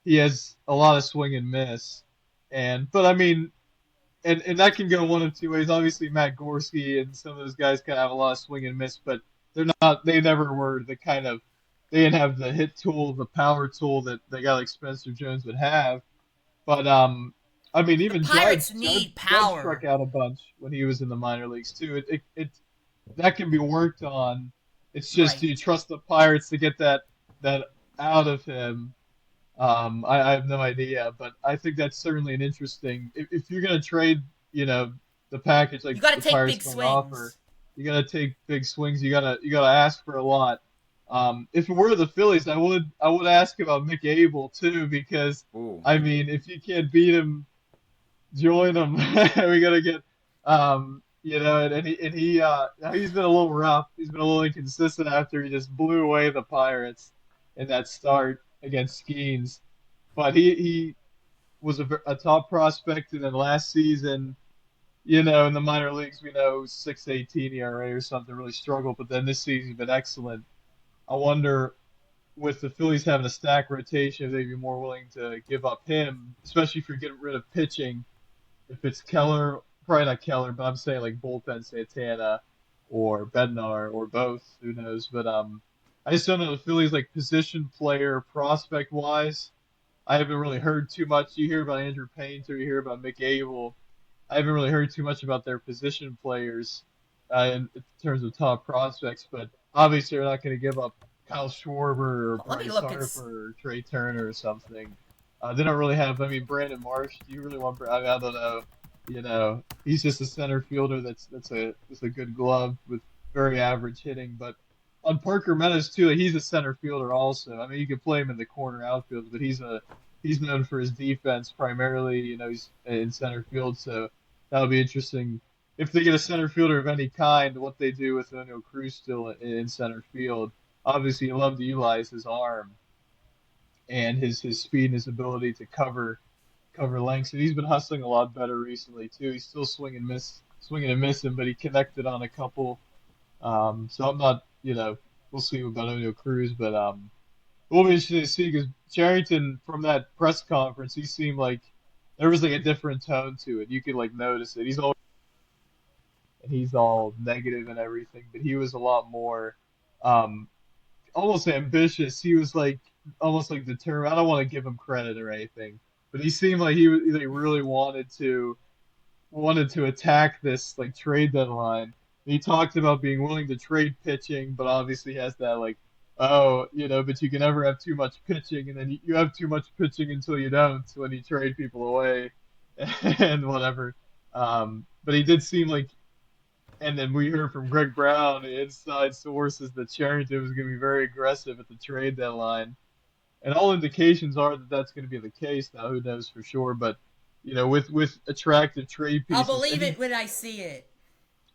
he has a lot of swing and miss, but I mean, and that can go one of two ways. Obviously, Matt Gorski and some of those guys can have a lot of swing and miss, but they never were the kind of, they didn't have the hit tool, the power tool that the guy like Spencer Jones would have. But I mean, even the Pirates need power. Judge struck out a bunch when he was in the minor leagues too. It that can be worked on. It's just, do you trust the Pirates to get that out of him? I have no idea, but I think that's certainly an interesting. If you're gonna trade, the package like you got to the take Pirates big swings. offer, you got to take big swings. You got to ask for a lot. If it were the Phillies, I would ask about Mick Abel too, because I mean, if you can't beat him, join him. We got to get, and he's been a little rough. He's been a little inconsistent after he just blew away the Pirates in that start against Skeens. But he was a top prospect, and then last season, in the minor leagues, we know 6.18 ERA or something, really struggled. But then this season, he's been excellent. I wonder, with the Phillies having a stacked rotation, if they'd be more willing to give up him, especially if you're getting rid of pitching. If it's Keller, probably not Keller, but I'm saying like bullpen Santana or Bednar or both. Who knows? But I just don't know the Phillies, like position player prospect wise. I haven't really heard too much. You hear about Andrew Painter, you hear about Mick Abel. I haven't really heard too much about their position players in terms of top prospects, but obviously they're not going to give up Kyle Schwarber or Bryce Harper or Trey Turner or something. They don't really have. I mean, Brandon Marsh. Do you really want? I don't know. He's just a center fielder. That's a good glove with very average hitting. But on Parker Meadows too, he's a center fielder also. I mean, you could play him in the corner outfield, but he's known for his defense primarily. He's in center field, so that'll be interesting. If they get a center fielder of any kind, what they do with Oneil Cruz still in center field. Obviously, you love to utilize his arm and his speed and his ability to cover lengths. And he's been hustling a lot better recently too. He's still swinging and missing, but he connected on a couple. So I'm not, we'll see about Oneil Cruz, but It will be interesting to see because Charrington from that press conference, he seemed like there was like a different tone to it. You could like notice it. He's all negative and everything, but he was a lot more um, almost ambitious. He was like almost like determined. I don't want to give him credit or anything, but he seemed like he like really wanted to attack this like trade deadline. He talked about being willing to trade pitching, but obviously has that like, oh, but you can never have too much pitching, and then you have too much pitching until you don't when you trade people away and whatever. But he did seem like, and then we heard from Greg Brown, inside sources, that Charrington was going to be very aggressive at the trade deadline, and all indications are that that's going to be the case. Now, who knows for sure? But with attractive trade I'll pieces, and believe it when I see it.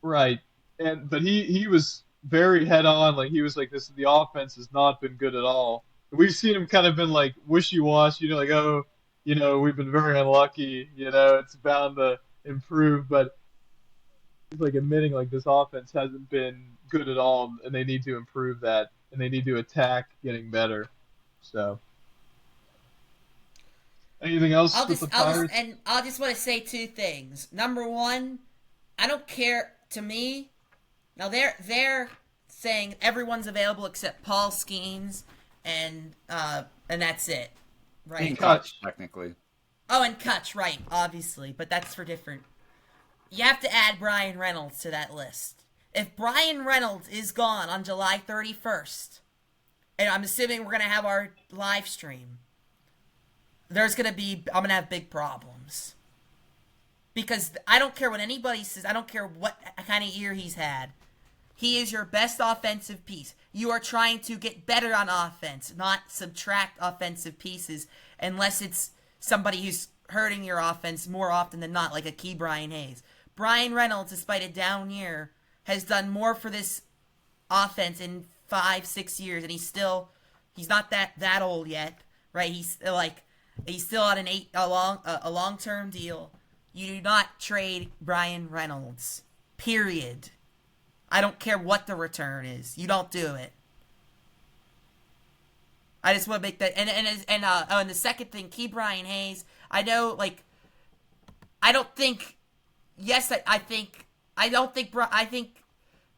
right, but he was very head on. Like he was like, this the offense has not been good at all. We've seen him kind of been like wishy washy, like oh, we've been very unlucky. It's bound to improve, but he's like admitting like this offense hasn't been good at all, and they need to improve that, and they need to attack getting better. So. Anything else with the Pirates? I'll just want to say two things. Number one, I don't care. To me, now they're saying everyone's available except Paul Skeens, and that's it, right? And Kutch, technically. Oh, and Kutch, right? Obviously, but that's for different. You have to add Brian Reynolds to that list. If Brian Reynolds is gone on July 31st, and I'm assuming we're gonna have our live stream, I'm gonna have big problems. Because I don't care what anybody says, I don't care what kind of year he's had. He is your best offensive piece. You are trying to get better on offense, not subtract offensive pieces, unless it's somebody who's hurting your offense more often than not, like a Key Brian Hayes. Brian Reynolds, despite a down year, has done more for this offense in 5-6 years, and he's not that old yet, right? He's still on a long-term deal. You do not trade Brian Reynolds. Period. I don't care what the return is. You don't do it. I just want to make that. And the second thing, Key Brian Hayes. I know, like, I don't think. Yes, I think. I don't think. I think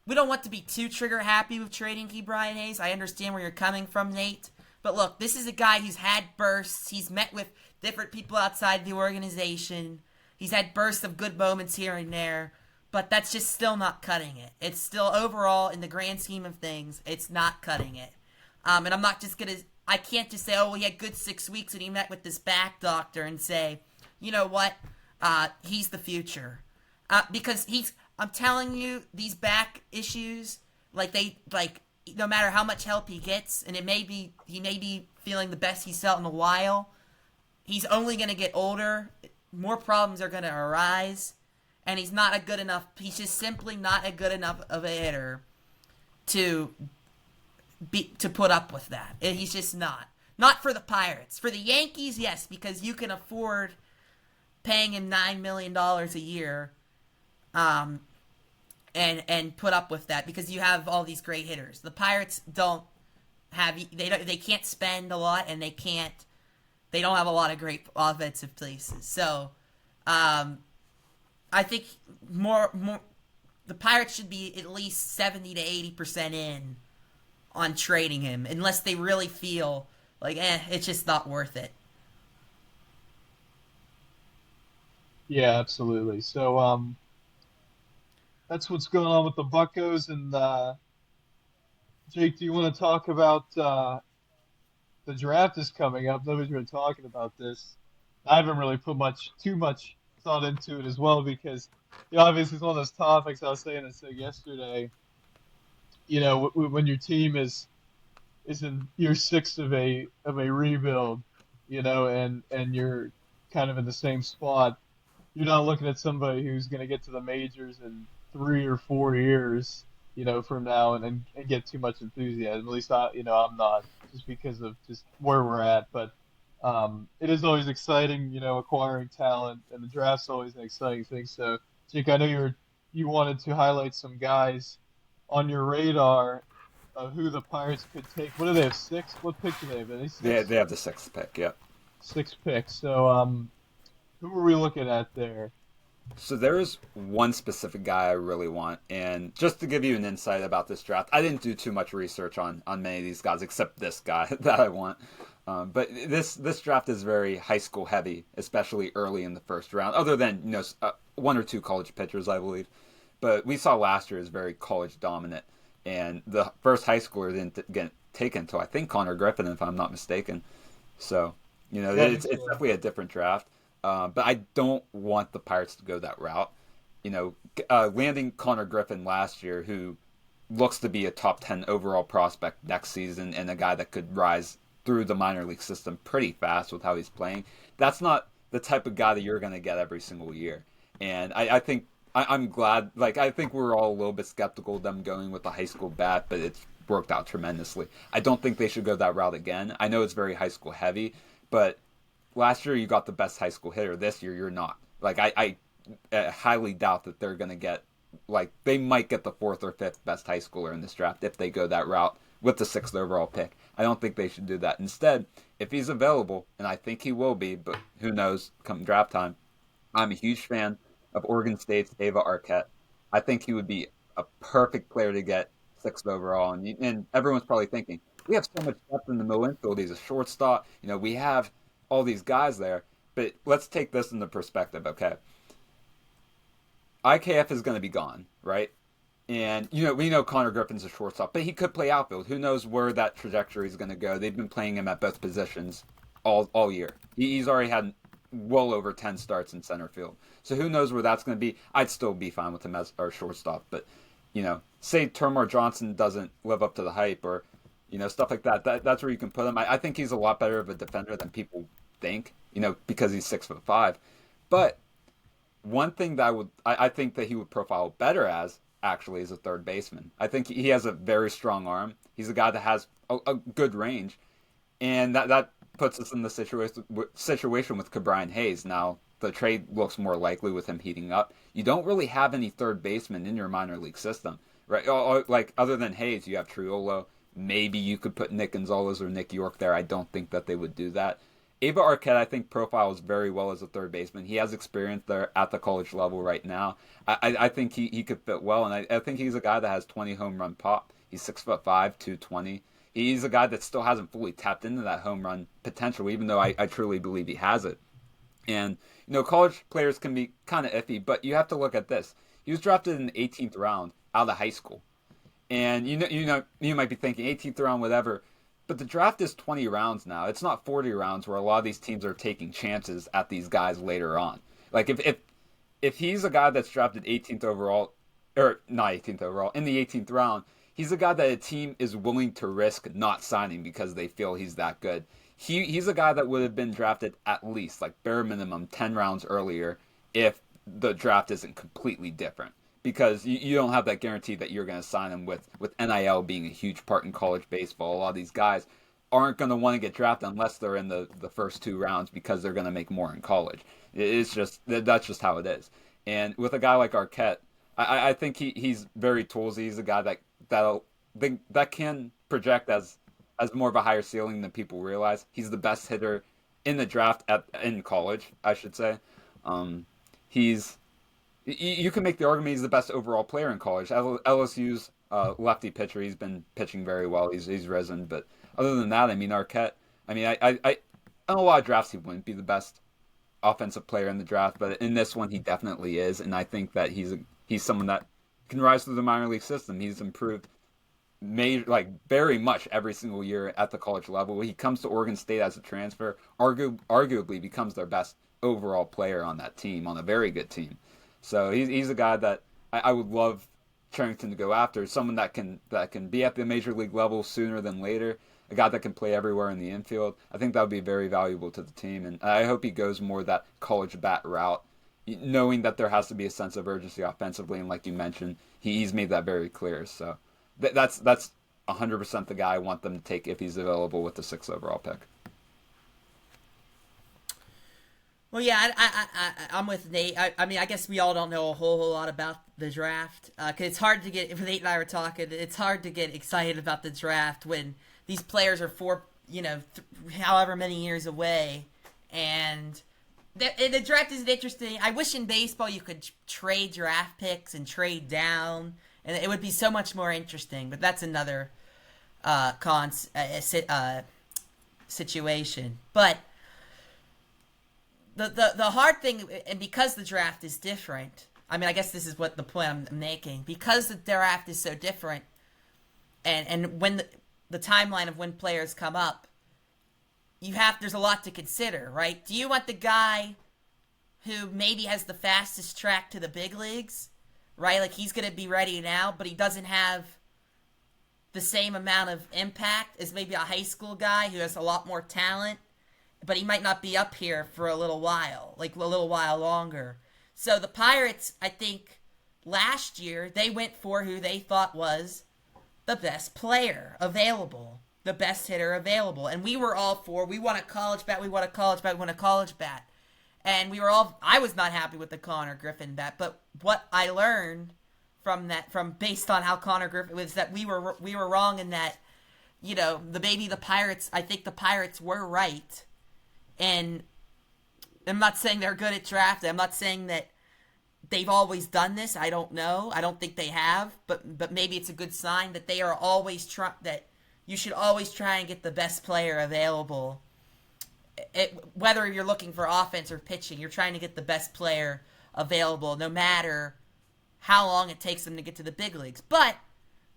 we don't want to be too trigger happy with trading Key Brian Hayes. I understand where you're coming from, Nate. But look, this is a guy who's had bursts. He's met with different people outside the organization. He's had bursts of good moments here and there, but that's just still not cutting it. It's still overall, in the grand scheme of things, it's not cutting it. And I'm not just gonna. I can't just say, oh, well, he had good 6 weeks and he met with this back doctor and say, you know what, he's the future, because I'm telling you, these back issues, no matter how much help he gets, and he may be feeling the best he's felt in a while, he's only gonna get older. More problems are going to arise, and he's just simply not a good enough of a hitter to put up with that. He's just not. Not for the Pirates. For the Yankees, yes, because you can afford paying him $9 million a year, and put up with that because you have all these great hitters. The Pirates they can't spend a lot, and they don't have a lot of great offensive places. So, I think more the Pirates should be at least 70 to 80% in on trading him, unless they really feel like, it's just not worth it. Yeah, absolutely. So, that's what's going on with the Buccos. And Jake, do you want to talk about the draft is coming up? Nobody's really talking about this. I haven't really put too much thought into it as well because, obviously it's one of those topics. I was saying this yesterday. When your team is in year 6 of a rebuild, and you're kind of in the same spot, you're not looking at somebody who's going to get to the majors in 3 or 4 years, from now and get too much enthusiasm. At least I'm not, just because of just where we're at. But it is always exciting, acquiring talent, and the draft's always an exciting thing. So, Jake, I know you wanted to highlight some guys on your radar. of who the Pirates could take. What do they have? Six? What pick do they have? Are they They six? have the sixth pick. Yeah. Six picks. So who are we looking at there? So there is one specific guy I really want, and just to give you an insight about this draft, I didn't do too much research on many of these guys except this guy that I want. But this draft is very high school heavy, especially early in the first round. Other than one or two college pitchers, I believe. But we saw last year is very college dominant, and the first high schooler didn't get taken until I think Connor Griffin, if I'm not mistaken. So Yeah, I think it's so. definitely a different draft. But I don't want the Pirates to go that route. Landing Connor Griffin last year, who looks to be a top 10 overall prospect next season and a guy that could rise through the minor league system pretty fast with how he's playing, that's not the type of guy that you're going to get every single year. And I think I'm glad, like, I think we're all a little bit skeptical of them going with the high school bat, but it's worked out tremendously. I don't think they should go that route again. I know it's very high school heavy, but last year you got the best high school hitter. This year you're not. Like I highly doubt that they're gonna get, like, they might get the fourth or fifth best high schooler in this draft if they go that route with the sixth overall pick. I don't think they should do that. Instead, if he's available, and I think he will be, but who knows come draft time, I'm a huge fan of Oregon State's Ava Arquette. I think he would be a perfect player to get sixth overall. And everyone's probably thinking, we have so much depth in the middle infield. He's a shortstop. We have all these guys there. But let's take this into perspective, okay? IKF is going to be gone, right? And we know Connor Griffin's a shortstop, but he could play outfield. Who knows where that trajectory is going to go? They've been playing him at both positions all year. He's already had well over 10 starts in center field. So who knows where that's going to be? I'd still be fine with him as our shortstop, but say Termar Johnson doesn't live up to the hype, or stuff like that. That's where you can put him. I think he's a lot better of a defender than people think, because he's 6'5". But one thing that I think that he would profile better as actually is a third baseman. I think he has a very strong arm. He's a guy that has a good range, and that puts us in the situation with Ke'Bryan Hayes. Now the trade looks more likely with him heating up. You don't really have any third baseman in your minor league system, right? Like, other than Hayes, you have Triolo. Maybe you could put Nick Gonzalez or Nick York there. I don't think that they would do that. Ava Arquette, I think, profiles very well as a third baseman. He has experience there at the college level right now. I think he could fit well, and I think he's a guy that has 20 home run pop. He's 6'5", 220. He's a guy that still hasn't fully tapped into that home run potential, even though I truly believe he has it. And, college players can be kind of iffy, but you have to look at this. He was drafted in the 18th round out of high school. And you might be thinking 18th round, whatever. But the draft is 20 rounds now. It's not 40 rounds where a lot of these teams are taking chances at these guys later on. Like, if he's a guy that's drafted 18th overall, or not 18th overall, in the 18th round, he's a guy that a team is willing to risk not signing because they feel he's that good. He's a guy that would have been drafted at least, like, bare minimum 10 rounds earlier if the draft isn't completely different. Because you don't have that guarantee that you're going to sign him with NIL being a huge part in college baseball. A lot of these guys aren't going to want to get drafted unless they're in the first two rounds because they're going to make more in college. It's just, that's just how it is. And with a guy like Arquette, I think he's very toolsy. He's a guy that can project as more of a higher ceiling than people realize. He's the best hitter in the draft in college, I should say. You can make the argument he's the best overall player in college. LSU's lefty pitcher, he's been pitching very well. He's risen, but other than that, I mean, Arquette. I mean, I in a lot of drafts he wouldn't be the best offensive player in the draft, but in this one he definitely is, and I think that he's someone that can rise through the minor league system. He's improved very much every single year at the college level. When he comes to Oregon State as a transfer, arguably becomes their best overall player on that team, on a very good team. So he's a guy that I would love Charrington to go after, someone that can be at the major league level sooner than later, a guy that can play everywhere in the infield. I think that would be very valuable to the team, and I hope he goes more that college bat route, knowing that there has to be a sense of urgency offensively, and like you mentioned, he's made that very clear. So that's 100% the guy I want them to take if he's available with the 6th overall pick. Well, yeah, I'm with Nate. I mean, I guess we all don't know a whole lot about the draft because it's hard to get. If Nate and I were talking, it's hard to get excited about the draft when these players are however many years away, and the draft is interesting. I wish in baseball you could trade draft picks and trade down, and it would be so much more interesting. But that's another situation. But the hard thing, and because the draft is different, I mean, I guess this is what the point I'm making. Because the draft is so different, and when the timeline of when players come up, there's a lot to consider, right? Do you want the guy who maybe has the fastest track to the big leagues, right? Like he's going to be ready now, but he doesn't have the same amount of impact as maybe a high school guy who has a lot more talent, but he might not be up here for a little while, like a little while longer. So the Pirates, I think, last year, they went for who they thought was the best player available, the best hitter available. And we were all for, we want a college bat, we want a college bat, we want a college bat. And I was not happy with the Connor Griffin bat, but what I learned from based on how Connor Griffin was that we were wrong in that, the Pirates, I think the Pirates were right. And I'm not saying they're good at drafting. I'm not saying that they've always done this. I don't know. I don't think they have, but maybe it's a good sign that they are always that you should always try and get the best player available. Whether you're looking for offense or pitching, you're trying to get the best player available, no matter how long it takes them to get to the big leagues. But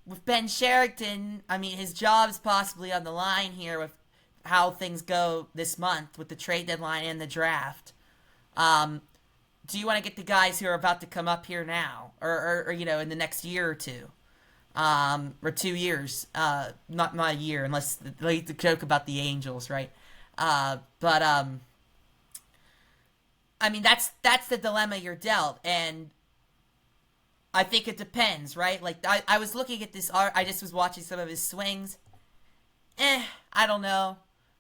with Ben Sherrington, I mean, his job's possibly on the line here with how things go this month with the trade deadline and the draft. Do you want to get the guys who are about to come up here now, or in the next year or two, or 2 years? Not a year, unless they joke about the Angels, right? But I mean, that's the dilemma you're dealt, and I think it depends, right? Like I was looking at this art, I just was watching some of his swings. I don't know.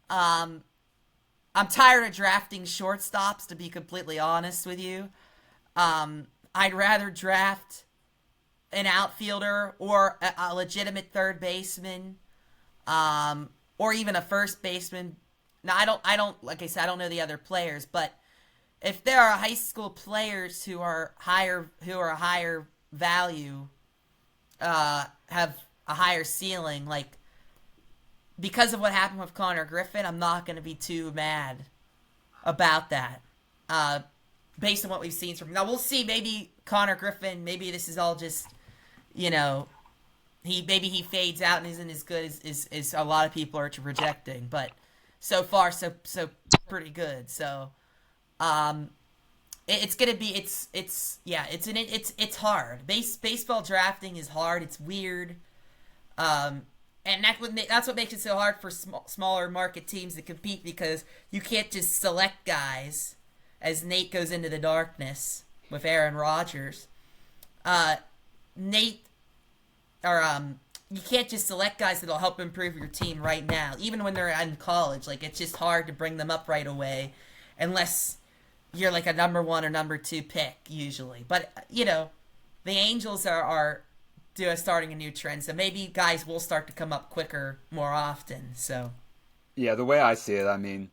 I'm tired of drafting shortstops, to be completely honest with you. I'd rather draft an outfielder or a legitimate third baseman, or even a first baseman. Now, I don't, like I said, I don't know the other players, but if there are high school players who are higher value, have a higher ceiling, like, because of what happened with Connor Griffin, I'm not going to be too mad about that. Based on what we've seen from now, we'll see. Maybe Connor Griffin. Maybe this is all just, he fades out and isn't as good as a lot of people are projecting. But so far, so pretty good. So, it's gonna be it's hard. Baseball drafting is hard. It's weird. And that's what makes it so hard for smaller market teams to compete, because you can't just select guys as Nate goes into the darkness with Aaron Rodgers. You can't just select guys that'll help improve your team right now, even when they're in college. Like, it's just hard to bring them up right away, unless you're like a number 1 or number 2 pick usually. But the Angels are starting a new trend, so maybe guys will start to come up quicker more often. So yeah, the way I see it, I mean,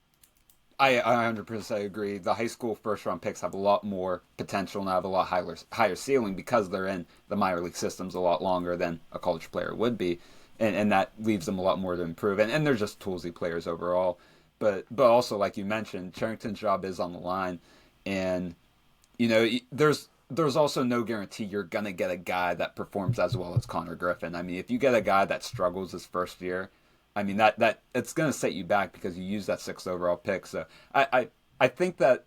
I 100% agree. The high school first round picks have a lot more potential and have a lot higher ceiling because they're in the minor league systems a lot longer than a college player would be, and that leaves them a lot more to improve. And they're just toolsy players overall. But also, like you mentioned, Charrington's job is on the line, and there's also no guarantee you're going to get a guy that performs as well as Connor Griffin. I mean, if you get a guy that struggles his first year, I mean, that it's going to set you back because you use that 6th overall pick. So I think that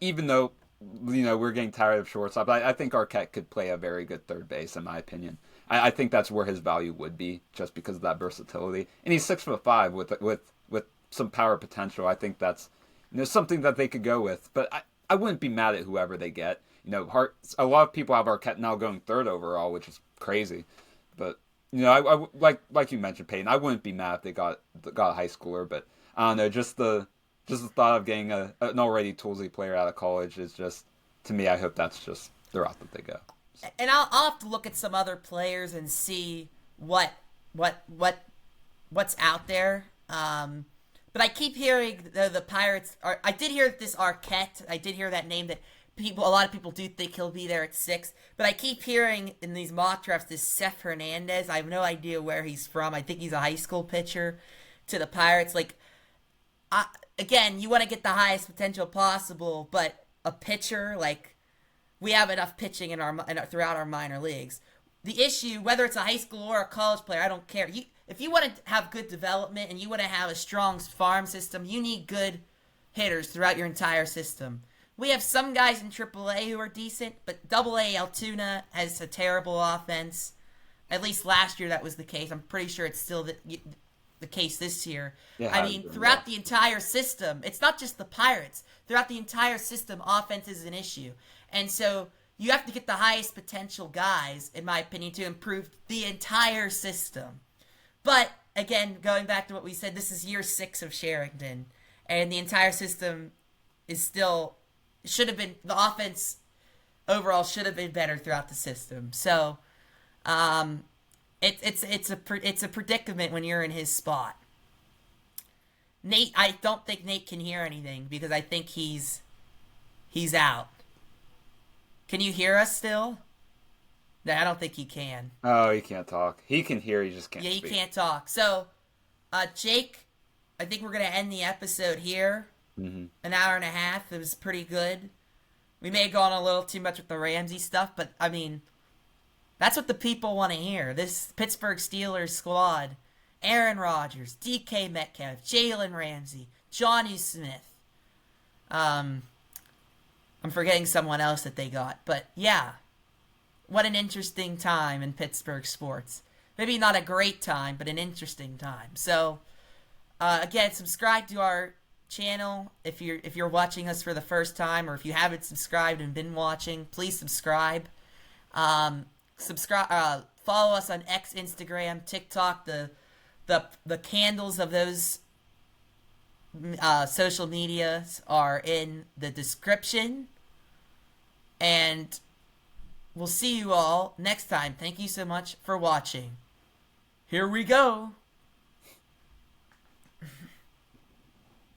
even though, we're getting tired of shortstop, I think Arquette could play a very good third base, in my opinion. I think that's where his value would be, just because of that versatility. And he's 6'5" with some power potential. I think that's something that they could go with. But I wouldn't be mad at whoever they get. A lot of people have Arquette now going 3rd overall, which is crazy. But I like you mentioned, Peyton, I wouldn't be mad if they got a high schooler. But I don't know, just the just the thought of getting an already toolsy player out of college is just, to me, I hope that's just the route that they go. And I'll have to look at some other players and see what what's out there. But I keep hearing the Pirates are. I did hear this Arquette. I did hear that name that a lot of people do think he'll be there at 6. But I keep hearing in these mock drafts this Seth Hernandez. I have no idea where he's from. I think he's a high school pitcher to the Pirates. Like, again, you want to get the highest potential possible, but a pitcher, like, we have enough pitching throughout our minor leagues. The issue, whether it's a high school or a college player, I don't care. If you want to have good development and you want to have a strong farm system, you need good hitters throughout your entire system. We have some guys in AAA who are decent, but AA Altoona has a terrible offense. At least last year that was the case. I'm pretty sure it's still the case this year. Yeah, I mean, throughout the entire system, it's not just the Pirates. Throughout the entire system, offense is an issue. And so you have to get the highest potential guys, in my opinion, to improve the entire system. But, again, going back to what we said, this is year 6 of Sherrington. And the entire system is still... the offense overall should have been better throughout the system. So, it's a predicament when you're in his spot. Nate, I don't think Nate can hear anything because I think he's out. Can you hear us still? No, I don't think he can. Oh, he can't talk. He can hear, he just can't Yeah, he speak. can't talk. So, Jake, I think we're going to end the episode here. Mm-hmm. An hour and a half. It was pretty good. We may have gone a little too much with the Ramsey stuff, but, I mean, that's what the people want to hear. This Pittsburgh Steelers squad. Aaron Rodgers, DK Metcalf, Jalen Ramsey, Johnny Smith. I'm forgetting someone else that they got. But, yeah. What an interesting time in Pittsburgh sports. Maybe not a great time, but an interesting time. So, again, subscribe to our channel if you're watching us for the first time, or if you haven't subscribed and been watching, please subscribe. Follow us on X, Instagram, TikTok. The handles of those social medias are in the description. And we'll see you all next time. Thank you so much for watching. Here we go.